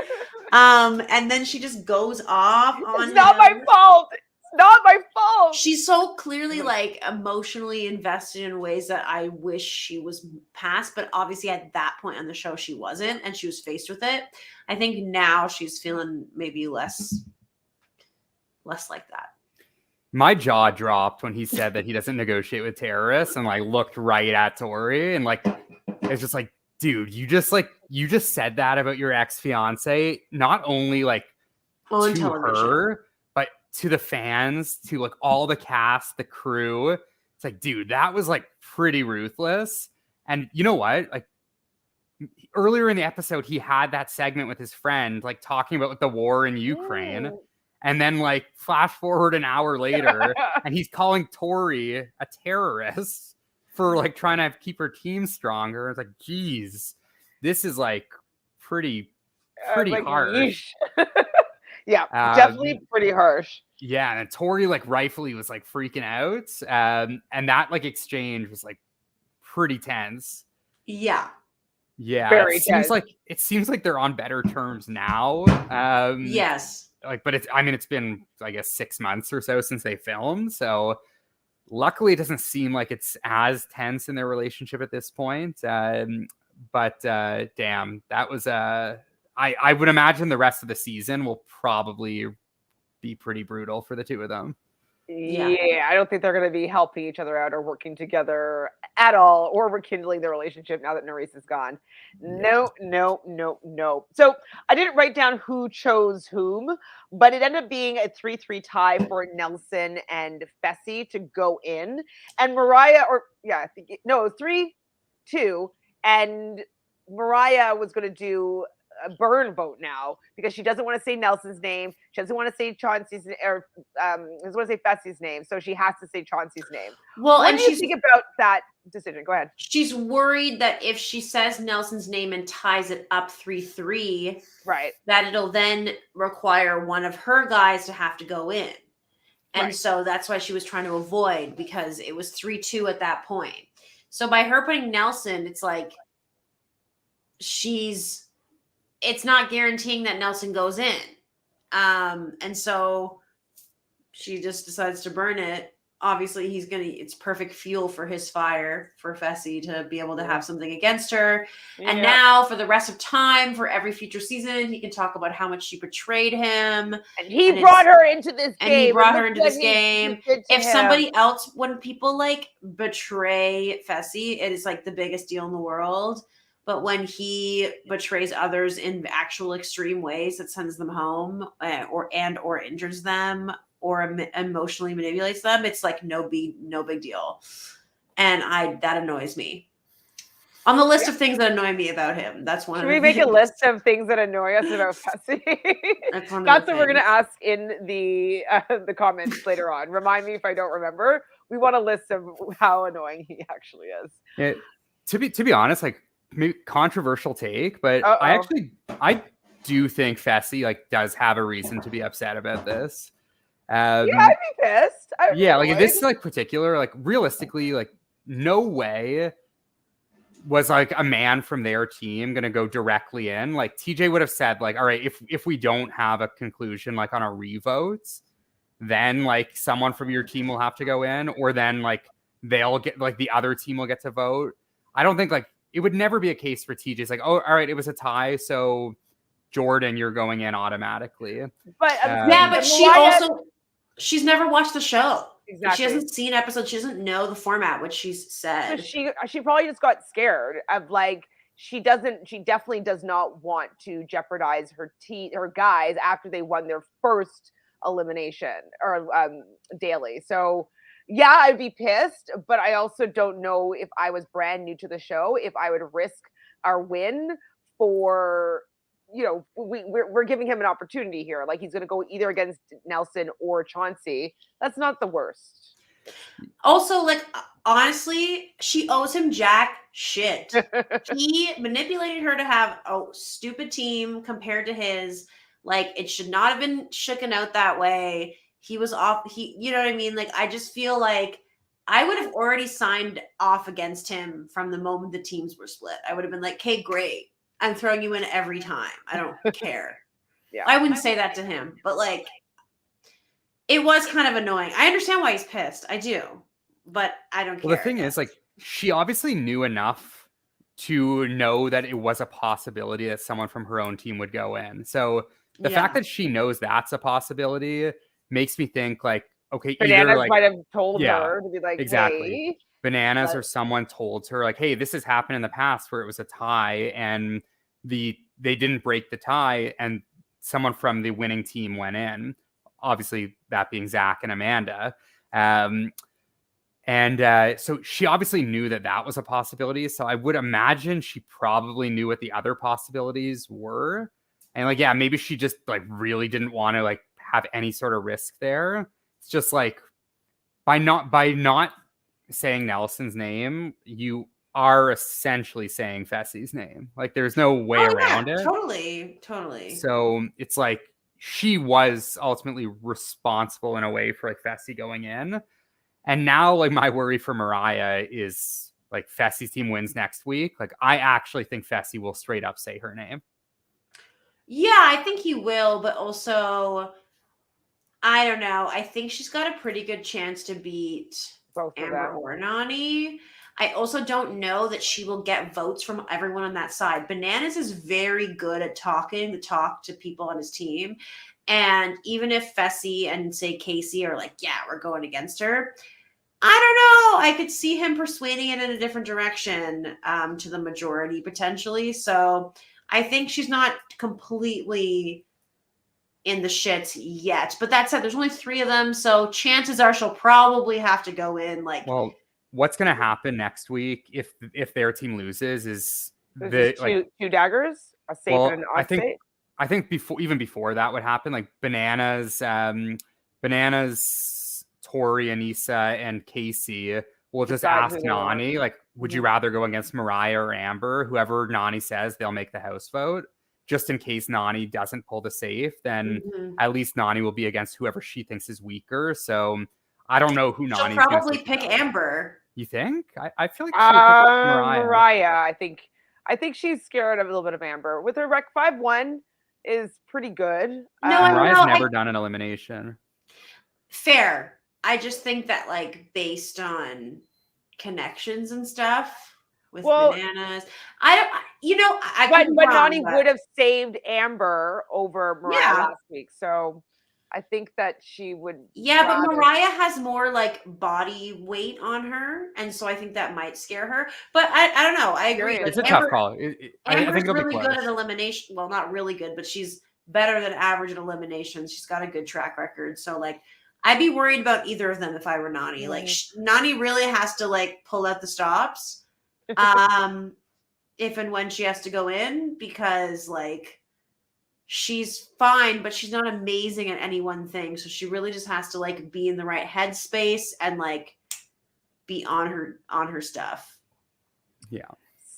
And then she just goes off on It's not my fault. It's not my fault. She's so clearly like emotionally invested in ways that I wish she was past, but obviously at that point on the show she wasn't, and she was faced with it. I think now she's feeling maybe less like that. My jaw dropped when he said that he doesn't negotiate with terrorists, and like looked right at Tori, and like it's just like, dude, you just said that about your ex-fiance, not only like on to television, her, but to the fans, to like all the cast, the crew. It's like, dude, that was like pretty ruthless. And you know what? Like earlier in the episode, he had that segment with his friend, like talking about the war in Ukraine. Ooh. And then like flash forward an hour later and he's calling Tori a terrorist for like trying to keep her team stronger. It's like, geez, this is like pretty like, harsh. Yeah, definitely pretty harsh. Yeah, and Tori like rightfully was like freaking out. And that like exchange was like pretty tense. Yeah. Yeah. Very tense. It seems like they're on better terms now. Yes. Like, but it's been, I guess, 6 months or so since they filmed. So luckily it doesn't seem like it's as tense in their relationship at this point. But damn, that was I would imagine the rest of the season will probably be pretty brutal for the two of them. Yeah, I don't think they're going to be helping each other out or working together at all or rekindling their relationship now that Nerys is gone. No, no, no, no. So I didn't write down who chose whom, but it ended up being a 3-3 tie for Nelson and Fessy to go in. And Mariah, I think, no, it was 3-2. And Mariah was going to do a burn vote now because she doesn't want to say Nelson's name. She doesn't want to say Chauncey's or doesn't want to say Fessy's name, so she has to say Chauncey's name. Well, what and do you think about that decision? Go ahead. She's worried that if she says Nelson's name and ties it up 3-3, right, that it'll then require one of her guys to have to go in. And so that's why she was trying to avoid, because it was 3-2 at that point. So by her putting Nelson, it's like it's not guaranteeing that Nelson goes in. And so she just decides to burn it. Obviously, it's perfect fuel for his fire for Fessy to be able to have something against her. Yeah. And now for the rest of time, for every future season, he can talk about how much she betrayed him. And he brought her into this game. And he brought her into this game. If somebody else, when people like betray Fessy, it is like the biggest deal in the world. But when he betrays others in actual extreme ways that sends them home or injures them or emotionally manipulates them, it's like no big deal. And that annoys me. On the list of things that annoy me about him, that's one. Should we make a list of things that annoy us about Fessy? That's what we're going to ask in the comments later on. Remind me if I don't remember. We want a list of how annoying he actually is. Yeah, to be honest, like, maybe controversial take, but I do think Fessy like does have a reason to be upset about this. Yeah, I'd be pissed. Like this like particular, like realistically, like no way was like a man from their team gonna go directly in. Like TJ would have said, like, all right, if we don't have a conclusion like on a revote, then like someone from your team will have to go in, or then like they'll get like the other team will get to vote. I don't think like it would never be a case for TJ. It's like, oh, all right, it was a tie, so Jordan, you're going in automatically. But but she's never watched the show. Exactly. She hasn't seen episodes. She doesn't know the format, which she's said. So she probably just got scared of like she definitely does not want to jeopardize her guys after they won their first elimination or daily. So yeah, I'd be pissed, but I also don't know if I was brand new to the show, if I would risk our win for, we're giving him an opportunity here. Like he's going to go either against Nelson or Chauncey. That's not the worst. Also, like, honestly, she owes him jack shit. He manipulated her to have a stupid team compared to his. Like, it should not have been shooken out that way. He was off. You know what I mean? Like, I just feel like I would have already signed off against him from the moment the teams were split. I would have been like, okay, great. I'm throwing you in every time. I don't care. Yeah, I wouldn't say that to him, but like, it was kind of annoying. I understand why he's pissed. I do, but I don't care. Well, the thing is, like, she obviously knew enough to know that it was a possibility that someone from her own team would go in. So the fact that she knows that's a possibility makes me think like, okay, Bananas like, might have told her to be like, exactly. Hey, Bananas or someone told her like, hey, this has happened in the past where it was a tie and they didn't break the tie and someone from the winning team went in. Obviously, that being Zach and Amanda. So she obviously knew that was a possibility. So I would imagine she probably knew what the other possibilities were. And like, yeah, maybe she just like really didn't want to like have any sort of risk there. It's just like by not saying Nelson's name, you are essentially saying Fessy's name. Like there's no way around it. Totally. So it's like she was ultimately responsible in a way for like Fessy going in. And now like my worry for Mariah is like Fessy's team wins next week. Like I actually think Fessy will straight up say her name. Yeah, I think he will, but also I don't know. I think she's got a pretty good chance to beat both Amber or Nani. I also don't know that she will get votes from everyone on that side. Bananas is very good at talking the talk to people on his team. And even if Fessy and say Casey are like, yeah, we're going against her, I don't know. I could see him persuading it in a different direction to the majority potentially. So I think she's not completely in the shits yet. But that said, there's only 3 of them. So chances are she'll probably have to go in like. Well, what's going to happen next week if their team loses is There's just two daggers, a safe and an unsafe. I think before that would happen, like Bananas, Tori, Anissa, and Casey will just ask Nany, like, would you rather go against Mariah or Amber? Whoever Nany says, they'll make the house vote. Just in case Nany doesn't pull the safe, then at least Nany will be against whoever she thinks is weaker. So I don't know who Nany's She'll probably pick Amber. You think? I feel like she would pick Mariah. I think she's scared of a little bit of Amber. With her rec 5-1 is pretty good. No, Mariah's never done an elimination. Fair. I just think that like based on connections and stuff with Bananas, but Nany would have saved Amber over Mariah last week. So I think that she would. Yeah, but Mariah has more like body weight on her, and so I think that might scare her. But I don't know. I agree. It's a tough call. I think it'll really be good at elimination. Well, not really good, but she's better than average at eliminations. She's got a good track record. So like, I'd be worried about either of them if I were Nany. Mm-hmm. Like Nany really has to like pull out the stops, if and when she has to go in, because like. She's fine, but she's not amazing at any one thing. So she really just has to like be in the right headspace and like be on her stuff. Yeah.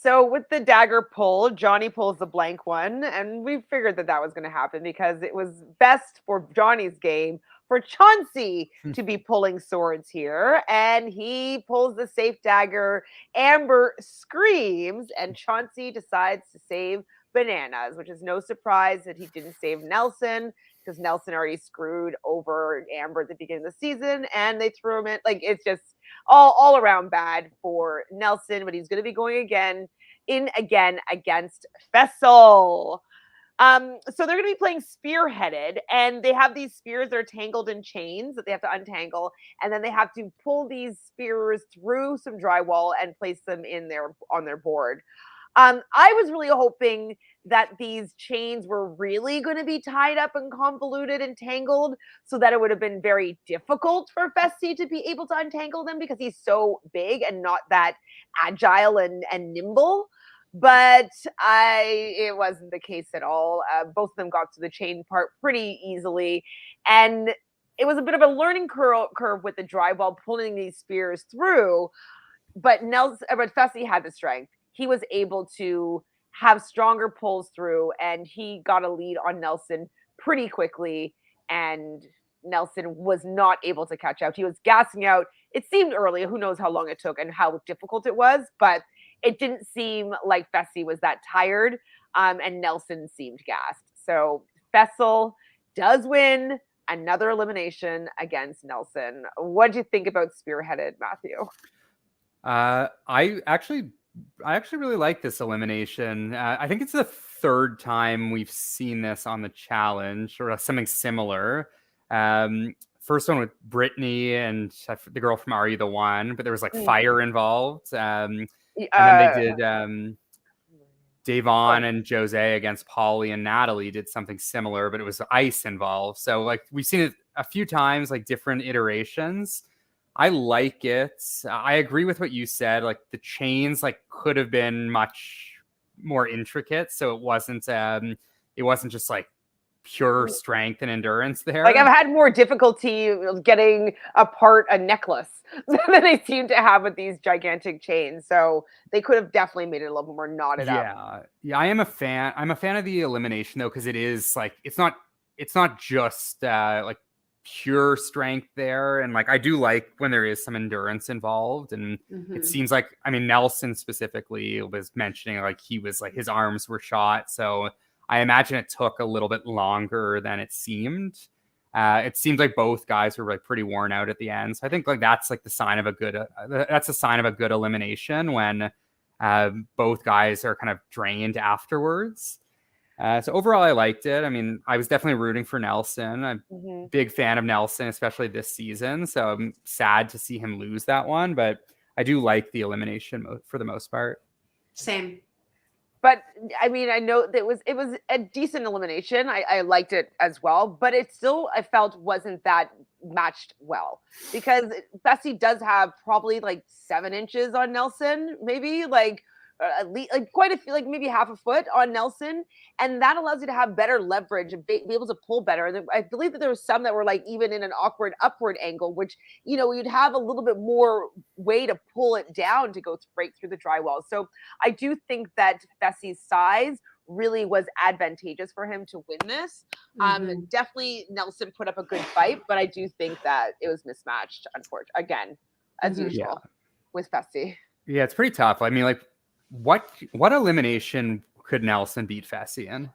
So with the dagger pull, Johnny pulls the blank one, and we figured that was going to happen because it was best for Johnny's game for Chauncey to be pulling swords here, and he pulls the safe dagger. Amber screams, and Chauncey decides to save Bananas, which is no surprise that he didn't save Nelson because Nelson already screwed over Amber at the beginning of the season, and they threw him in. Like, it's just all around bad for Nelson, but he's going to be going again against Fessel. So they're going to be playing spearheaded, and they have these spears that are tangled in chains that they have to untangle, and then they have to pull these spears through some drywall and place them on their board. I was really hoping that these chains were really going to be tied up and convoluted and tangled so that it would have been very difficult for Fessy to be able to untangle them because he's so big and not that agile and nimble. But it wasn't the case at all. Both of them got to the chain part pretty easily. And it was a bit of a learning curve with the drywall pulling these spears through. But Fessy had the strength. He was able to have stronger pulls through, and he got a lead on Nelson pretty quickly, and Nelson was not able to catch up. He was gassing out. It seemed early. Who knows how long it took and how difficult it was, but it didn't seem like Fessy was that tired, and Nelson seemed gassed. So Fessel does win another elimination against Nelson. What do you think about spearheaded, Matthew? I actually really like this elimination. I think it's the third time we've seen this on the challenge or something similar. First one with Brittany and the girl from Are You the One, but there was like fire involved. And then they did Davon and Jose against Polly and Natalie did something similar, but it was ice involved. So like we've seen it a few times, like different iterations. I like it. I agree with what you said. Like the chains like could have been much more intricate. So it wasn't just like pure strength and endurance there. Like I've had more difficulty getting apart a necklace than I seem to have with these gigantic chains. So they could have definitely made it a little more knotted up. Yeah. I am a fan. I'm a fan of the elimination though, because it is like it's not just like pure strength there, and like I do like when there is some endurance involved, and it seems like Nelson specifically was mentioning like he was like his arms were shot, so I imagine it took a little bit longer than it seemed. It seemed like both guys were like pretty worn out at the end. So I think like that's like the sign of a good elimination when both guys are kind of drained afterwards. So overall, I liked it. I mean, I was definitely rooting for Nelson. I'm a big fan of Nelson, especially this season. So I'm sad to see him lose that one, but I do like the elimination for the most part. Same. But I mean, I know that it was a decent elimination. I liked it as well, but it still, I felt, wasn't that matched well, because Fessy does have probably like 7 inches on Nelson, maybe like at least like quite a few, like maybe half a foot on Nelson, and that allows you to have better leverage and be able to pull better. And I believe that there was some that were like even in an awkward upward angle, which, you know, you'd have a little bit more way to pull it down to go straight through the drywall. So I do think that Fessy's size really was advantageous for him to win this. Definitely Nelson put up a good fight, but I do think that it was mismatched, unfortunately, again, as usual with Fessy. Yeah, it's pretty tough. I mean, like, what elimination could Nelson beat Fessy in?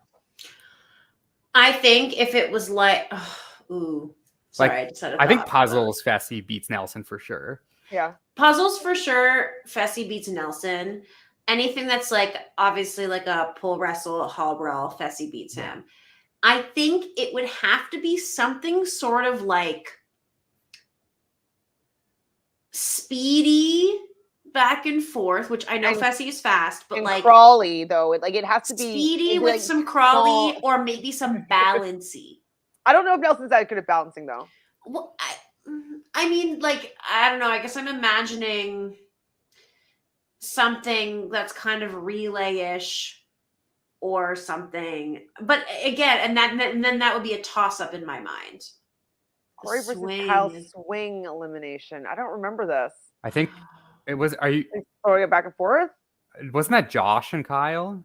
I think if it was like, I think puzzles Fessy beats Nelson for sure. Yeah, puzzles for sure. Fessy beats Nelson. Anything that's like obviously like a pole wrestle, a hall brawl, Fessy beats him. I think it would have to be something sort of like speedy back and forth, which I know Fessy is fast, but like crawly though, like it has to be speedy with like some crawly or maybe some balancy. I don't know if Nelson's that good at balancing though. Well, I mean, like, I don't know. I guess I'm imagining something that's kind of relay-ish or something. But again, and then that would be a toss-up in my mind. Corey versus Kyle swing elimination. I don't remember this. I think it was. Are you throwing it back and forth? Wasn't that Josh and Kyle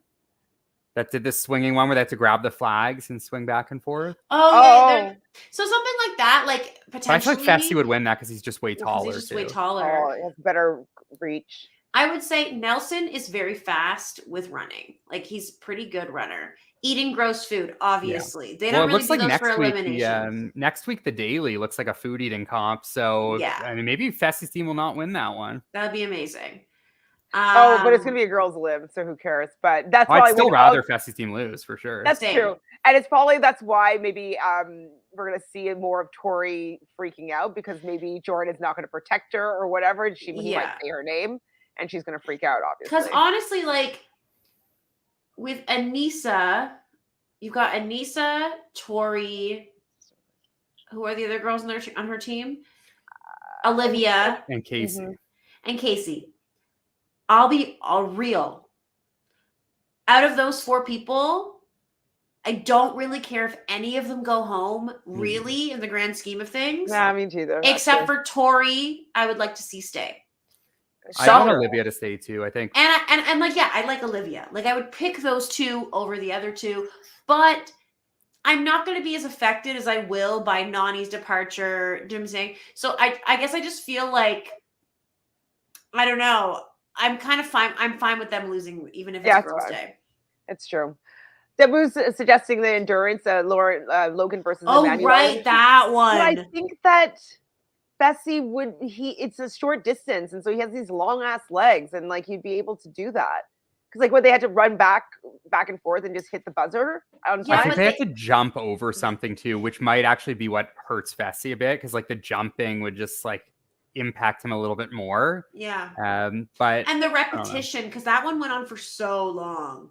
that did this swinging one where they had to grab the flags and swing back and forth? Yeah, so something like that, like potentially. But I feel like Fessy would win that because he's just way taller. He's just way taller. Oh, he has better reach. I would say Nelson is very fast with running. Like, he's pretty good runner. Eating gross food, obviously. They don't really do those for elimination. Next week, the daily looks like a food eating comp. So, I mean, maybe Fessy's team will not win that one. That'd be amazing. But it's going to be a girls' limb, so who cares? But that's why I'd still rather Fessy's team lose, for sure. That's true. And it's probably that's why maybe we're going to see more of Tori freaking out, because maybe Jordan's not going to protect her or whatever. And he might say her name, and she's going to freak out, obviously. Because honestly, like, with Anissa, you've got Anissa, Tori. Who are the other girls on her team? Olivia. And Casey. And Casey. I'll be real. Out of those 4 people, I don't really care if any of them go home, really, in the grand scheme of things. Nah, me too. Except for Tori, I would like to see stay. I want Olivia to stay too, I think. And like, yeah, I like Olivia. Like, I would pick those 2 over the other 2, but I'm not going to be as affected as I will by Nani's departure. Do you know what I'm saying? So I guess I just feel like, I don't know. I'm kind of fine. I'm fine with them losing, even if it's Girls' Day. It's true. Debu's suggesting the endurance, Logan versus Emmanuel. Right, that one. But I think that Fessy it's a short distance, and so he has these long ass legs, and like he'd be able to do that. Because like when they had to run back and forth and just hit the buzzer. I think they have to jump over something too, which might actually be what hurts Fessy a bit, because like the jumping would just like impact him a little bit more. Yeah. But and the repetition, because that one went on for so long.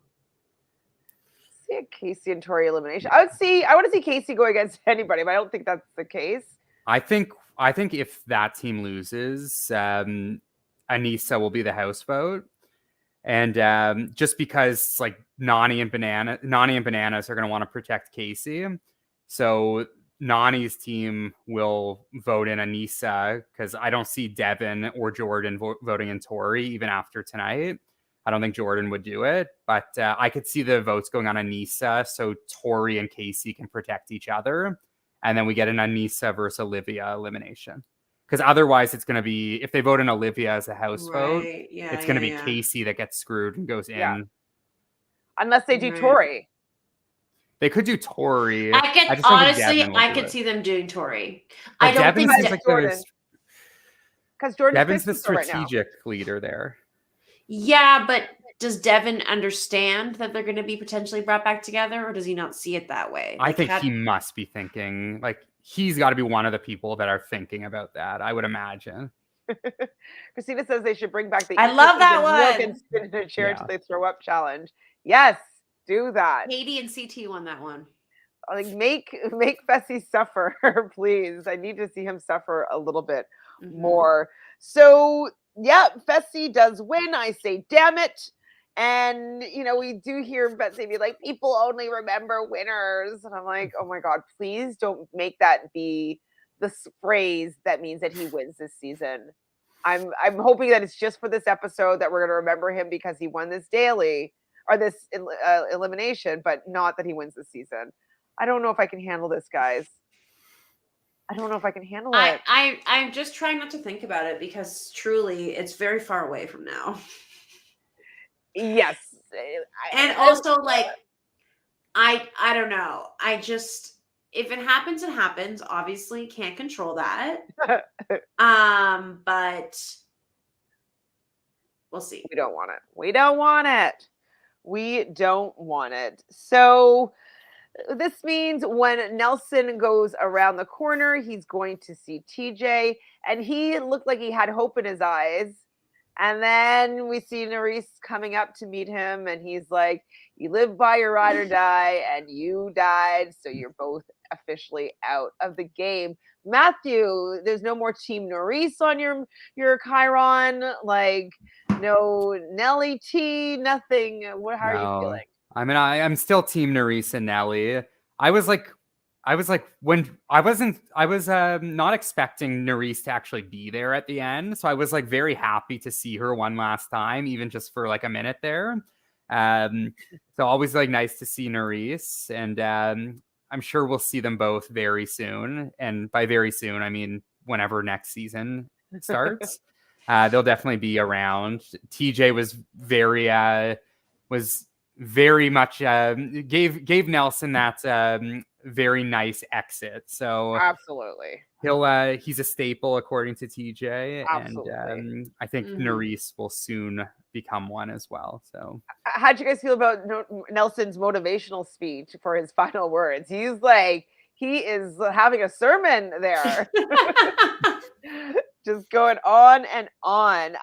See a Casey and Tori elimination. I want to see Casey go against anybody, but I don't think that's the case. I think if that team loses, Anissa will be the house vote. And just because like Nani and Bananas are going to want to protect Casey. So Nani's team will vote in Anissa, because I don't see Devin or Jordan voting in Tori even after tonight. I don't think Jordan would do it, but I could see the votes going on Anissa, so Tori and Casey can protect each other. And then we get an Anissa versus Olivia elimination. Because otherwise it's going to be, if they vote in Olivia as a house vote, it's going to be Casey that gets screwed and goes in. Unless they do Tori. They could do Tori. I just don't think honestly, Devin will I do could it. see them doing Tori. But I don't Devin think seems that like Jordan. Because Jordan's Devin's the 50 right now. strategic leader there. Yeah, but does Devin understand that they're going to be potentially brought back together, or does he not see it that way? I think he must be thinking, like, he's got to be one of the people that are thinking about that, I would imagine. Christina says they should bring back the I love that milk one. and spin in a chair Yeah. until they throw up challenge. Yes, do that. Katie and CT won that one. Like make Fessy suffer, please. I need to see him suffer a little bit more. So yeah, Fessy does win. I say, damn it. And we do hear Betsy be like, people only remember winners. And I'm like, oh my God, please don't make that be the phrase that means that he wins this season. I'm hoping that it's just for this episode that we're going to remember him because he won this daily or this elimination, but not that he wins this season. I don't know if I can handle this, guys. I don't know if I can handle it. I'm just trying not to think about it because truly it's very far away from now. Yes. And also like, I don't know. I just, if it happens, it happens. Obviously can't control that. But we'll see. We don't want it. We don't want it. We don't want it. So this means when Nelson goes around the corner, he's going to see TJ, and he looked like he had hope in his eyes. And then we see Nerys coming up to meet him, and he's like, you live by your ride or die, and you died, so you're both officially out of the game. Matthew, there's no more Team Nerys on your Chiron, like no Nelly T, nothing. How are you feeling? I mean, I'm still Team Nerys and Nelly. I was not expecting Nerys to actually be there at the end. So I was like very happy to see her one last time, even just for like a minute there. So always like nice to see Nerys, and I'm sure we'll see them both very soon. And by very soon, I mean whenever next season starts. They'll definitely be around. TJ was very much gave Nelson that very nice exit. So absolutely, he's a staple according to TJ. Absolutely. And I think Nerys will soon become one as well. So how'd you guys feel about Nelson's motivational speech for his final words? He's like, he is having a sermon there. Just going on and on.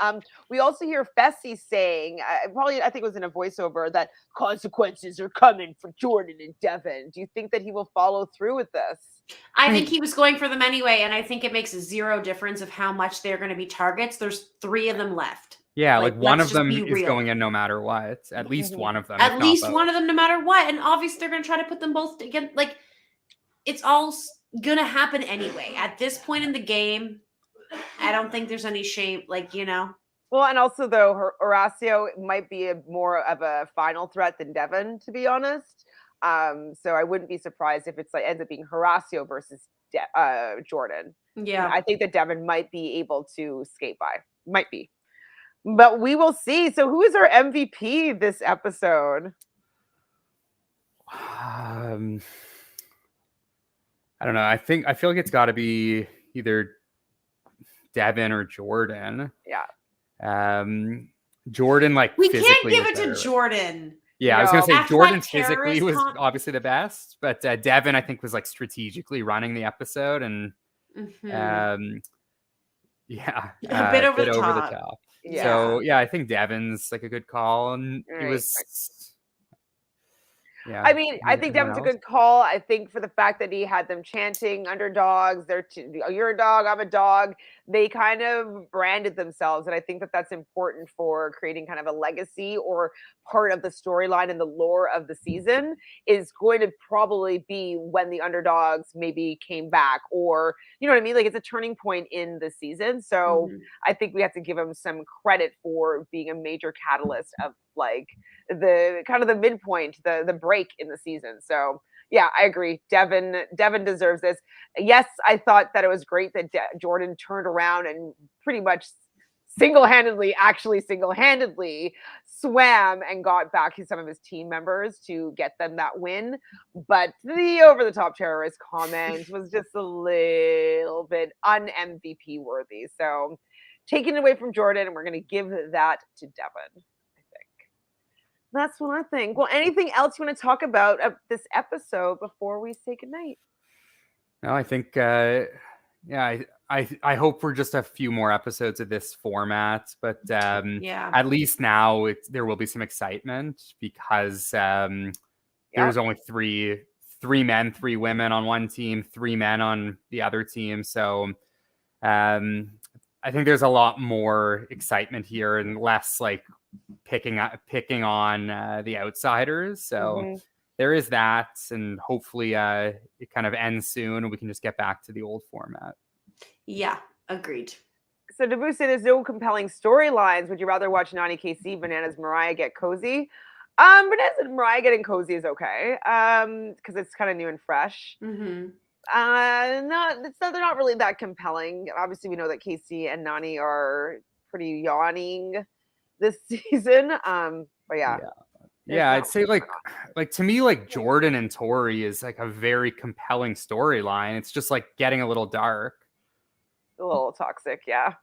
We also hear Fessy saying, I think it was in a voiceover, that consequences are coming for Jordan and Devin. Do you think that he will follow through with this? I think he was going for them anyway, and I think it makes zero difference of how much they're going to be targets. There's 3 of them left. Yeah, like one of them is going in no matter what. At least one of them. At least one of them, no matter what. And obviously they're going to try to put them both again. Like, it's all going to happen anyway. At this point in the game, I don't think there's any shame, Well, and also, though, Horacio might be more of a final threat than Devin, to be honest. So I wouldn't be surprised if it's like ends up being Horacio versus Jordan. Yeah. I think that Devin might be able to skate by. Might be. But we will see. So who is our MVP this episode? I don't know. I feel like it's got to be either Devin or Jordan. Yeah. Jordan, like, we can't give it to Jordan. Yeah, I was gonna say Jordan physically was obviously the best, but Devin, I think, was like strategically running the episode, and a bit over the top. Yeah. So yeah, I think Devin's like a good call, and he was. Yeah, I mean, I think Devin's a good call. I think for the fact that he had them chanting underdogs, you're a dog, I'm a dog. They kind of branded themselves. And I think that that's important for creating kind of a legacy or part of the storyline and the lore of the season is going to probably be when the underdogs maybe came back, or, you know what I mean? Like, it's a turning point in the season. So I think we have to give him some credit for being a major catalyst of like the kind of the midpoint, the break in the season. So yeah, I agree. Devin deserves this. Yes, I thought that it was great that Jordan turned around and pretty much actually single-handedly swam and got back some of his team members to get them that win. But the over-the-top terrorist comment was just a little bit un-MVP worthy. So taking it away from Jordan, and we're going to give that to Devin. That's what I think. Well, anything else you want to talk about of this episode before we say goodnight? No, I think, I hope for just a few more episodes of this format, but at least now there will be some excitement because there was only three men, 3 women on one team, 3 men on the other team. So I think there's a lot more excitement here and less like picking on the outsiders. So there is that, and hopefully it kind of ends soon and we can just get back to the old format. Yeah, agreed. So Davu said there's no compelling storylines. Would you rather watch Nani KC, Bananas, Mariah get cozy? Bananas and Mariah getting cozy is okay. Because it's kind of new and fresh. Mm-hmm. They're not really that compelling. Obviously, we know that Casey and Nani are pretty yawning this season. But yeah, I'd say like to me, like Jordan and Tori is like a very compelling storyline. It's just like getting a little dark, a little toxic. Yeah,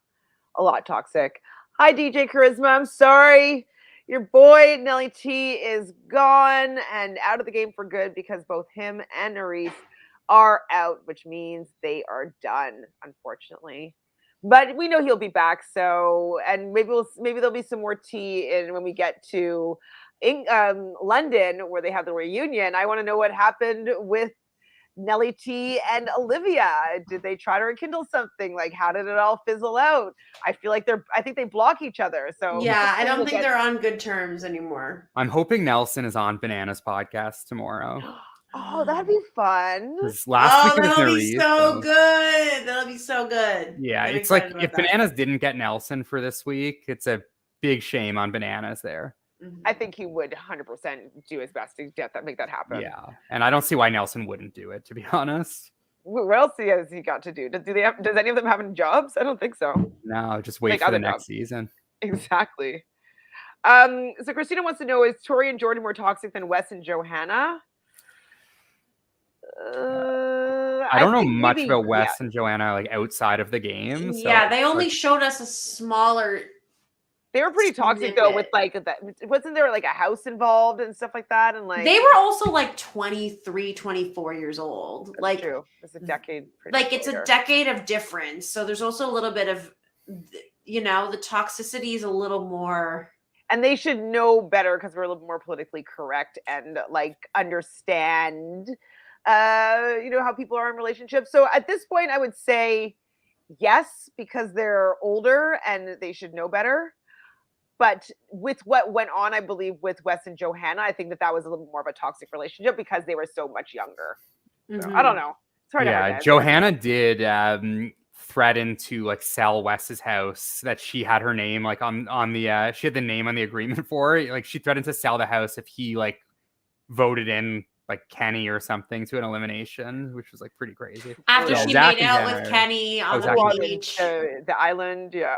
a lot toxic. Hi, DJ Charisma. I'm sorry. Your boy Nelly T is gone and out of the game for good because both him and Nerys are out, which means they are done, unfortunately. But we know he'll be back. So, and maybe there'll be some more tea in when we get to London where they have the reunion. I want to know what happened with Nelly T and Olivia. Did they try to rekindle something? Like, how did it all fizzle out? I think they block each other. So yeah, I don't think they're on good terms anymore. I'm hoping Nelson is on Bananas podcast tomorrow. Oh, that'd be fun. Last week that'll be so good. That'll be so good. Yeah, it's like if Bananas didn't get Nelson for this week, it's a big shame on Bananas there. I think he would 100% do his best to make that happen. Yeah, and I don't see why Nelson wouldn't do it, to be honest. What else has he got to do? Does any of them have any jobs? I don't think so. No, just wait for the next season. Exactly. So Christina wants to know, is Tori and Jordan more toxic than Wes and Johanna? I don't know much about Wes and Joanna like outside of the game. So yeah, they only showed us a smaller. They were pretty toxic though, with like that. Wasn't there like a house involved and stuff like that? And like they were also like 23, 24 years old. That's like true. It's a decade. Like it's a decade of difference. So there's also a little bit of, the toxicity is a little more. And they should know better because we're a little more politically correct and like understand, how people are in relationships. So at this point, I would say yes, because they're older and they should know better. But with what went on, I believe, with Wes and Johanna, I think that was a little more of a toxic relationship because they were so much younger. So, I don't know. It's hard to Johanna did threaten to like sell Wes's house that she had her name like on the she had the name on the agreement for. Like she threatened to sell the house if he like voted in like Kenny or something to an elimination, which was like pretty crazy. After she made out with Kenny on the beach, the island, yeah.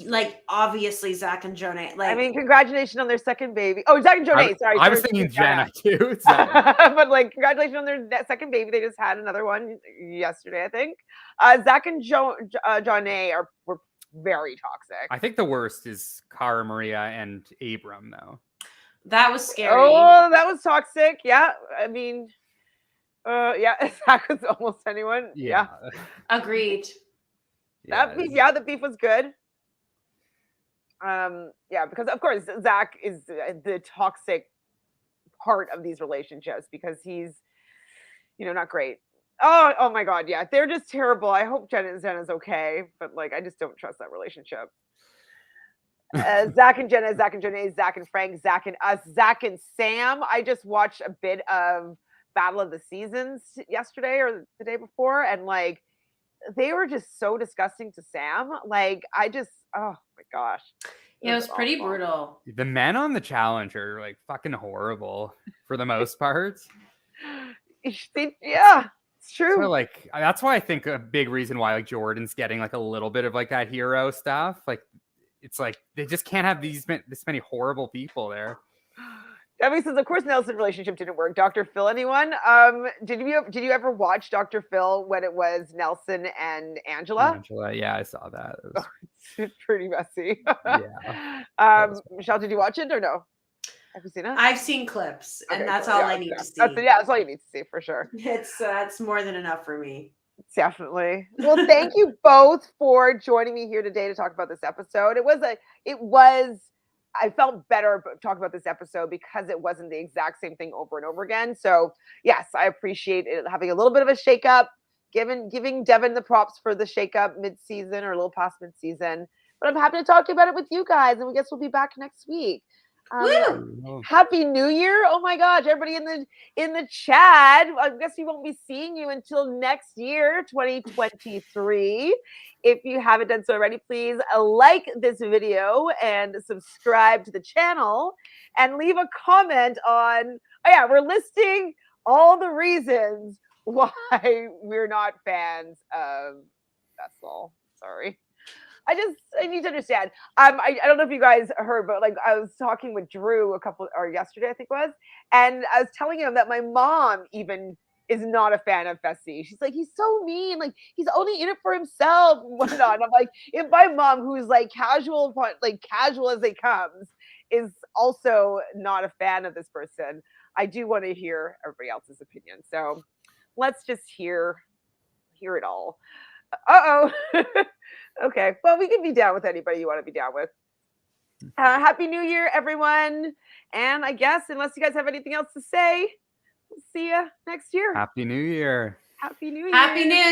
Like obviously Zach and Jonah. Like I mean, congratulations on their second baby. Oh, Zach and Jonah. Sorry, I was thinking Jenna too. So. But like, congratulations on their second baby. They just had another one yesterday, I think. Zach and Jonah were very toxic. I think the worst is Cara Maria and Abram though. That was scary. Oh, that was toxic. Yeah, I mean, Zach was almost anyone. Yeah. Agreed. The beef was good. Because of course Zach is the toxic part of these relationships because he's, not great. Oh my God, yeah, they're just terrible. I hope Jenna's okay, but like I just don't trust that relationship. Zach and Jenna, Zach and Jonah, Zach and Frank, Zach and us, Zach and Sam. I just watched a bit of Battle of the Seasons yesterday or the day before, and like they were just so disgusting to Sam. Like oh my gosh. Yeah, it was pretty brutal. The men on the challenge are like fucking horrible for the most part. Yeah, It's true. So like that's why I think a big reason why like Jordan's getting like a little bit of like that hero stuff. Like it's like they just can't have this many horrible people there. Debbie says, of course, Nelson's relationship didn't work. Dr. Phil, anyone? Did you ever watch Dr. Phil when it was Nelson and Angela? Angela, yeah, I saw that. It was, It's pretty messy. yeah. Michelle, did you watch it or no? Have you seen it? I've seen clips, and Okay, that's cool. all Yeah, I need to see. That's all you need to see for sure. It's that's more than enough for me. Definitely. Well, thank you both for joining me here today to talk about this episode. I felt better talking about this episode because it wasn't the exact same thing over and over again. So yes, I appreciate it having a little bit of a shakeup, giving Devin the props for the shakeup mid-season or a little past mid-season. But I'm happy to talk about it with you guys, and we guess we'll be back next week. Woo! Happy New Year! Oh my gosh, everybody in the chat. I guess we won't be seeing you until next year, 2023. If you haven't done so already, please like this video and subscribe to the channel and leave a comment on. Oh yeah, we're listing all the reasons why we're not fans of Vessel. Sorry. I need to understand. I don't know if you guys heard, but like I was talking with Drew yesterday, I think it was, and I was telling him that my mom even is not a fan of Fessy. She's like, he's so mean, like he's only in it for himself and whatnot. And I'm like, if my mom, who's like casual as it comes, is also not a fan of this person, I do want to hear everybody else's opinion. So let's just hear it all. Okay, well, we can be down with anybody you want to be down with. Happy New Year, everyone. And I guess, unless you guys have anything else to say, we'll see you next year. Happy New Year. Happy New Year. Happy New Year.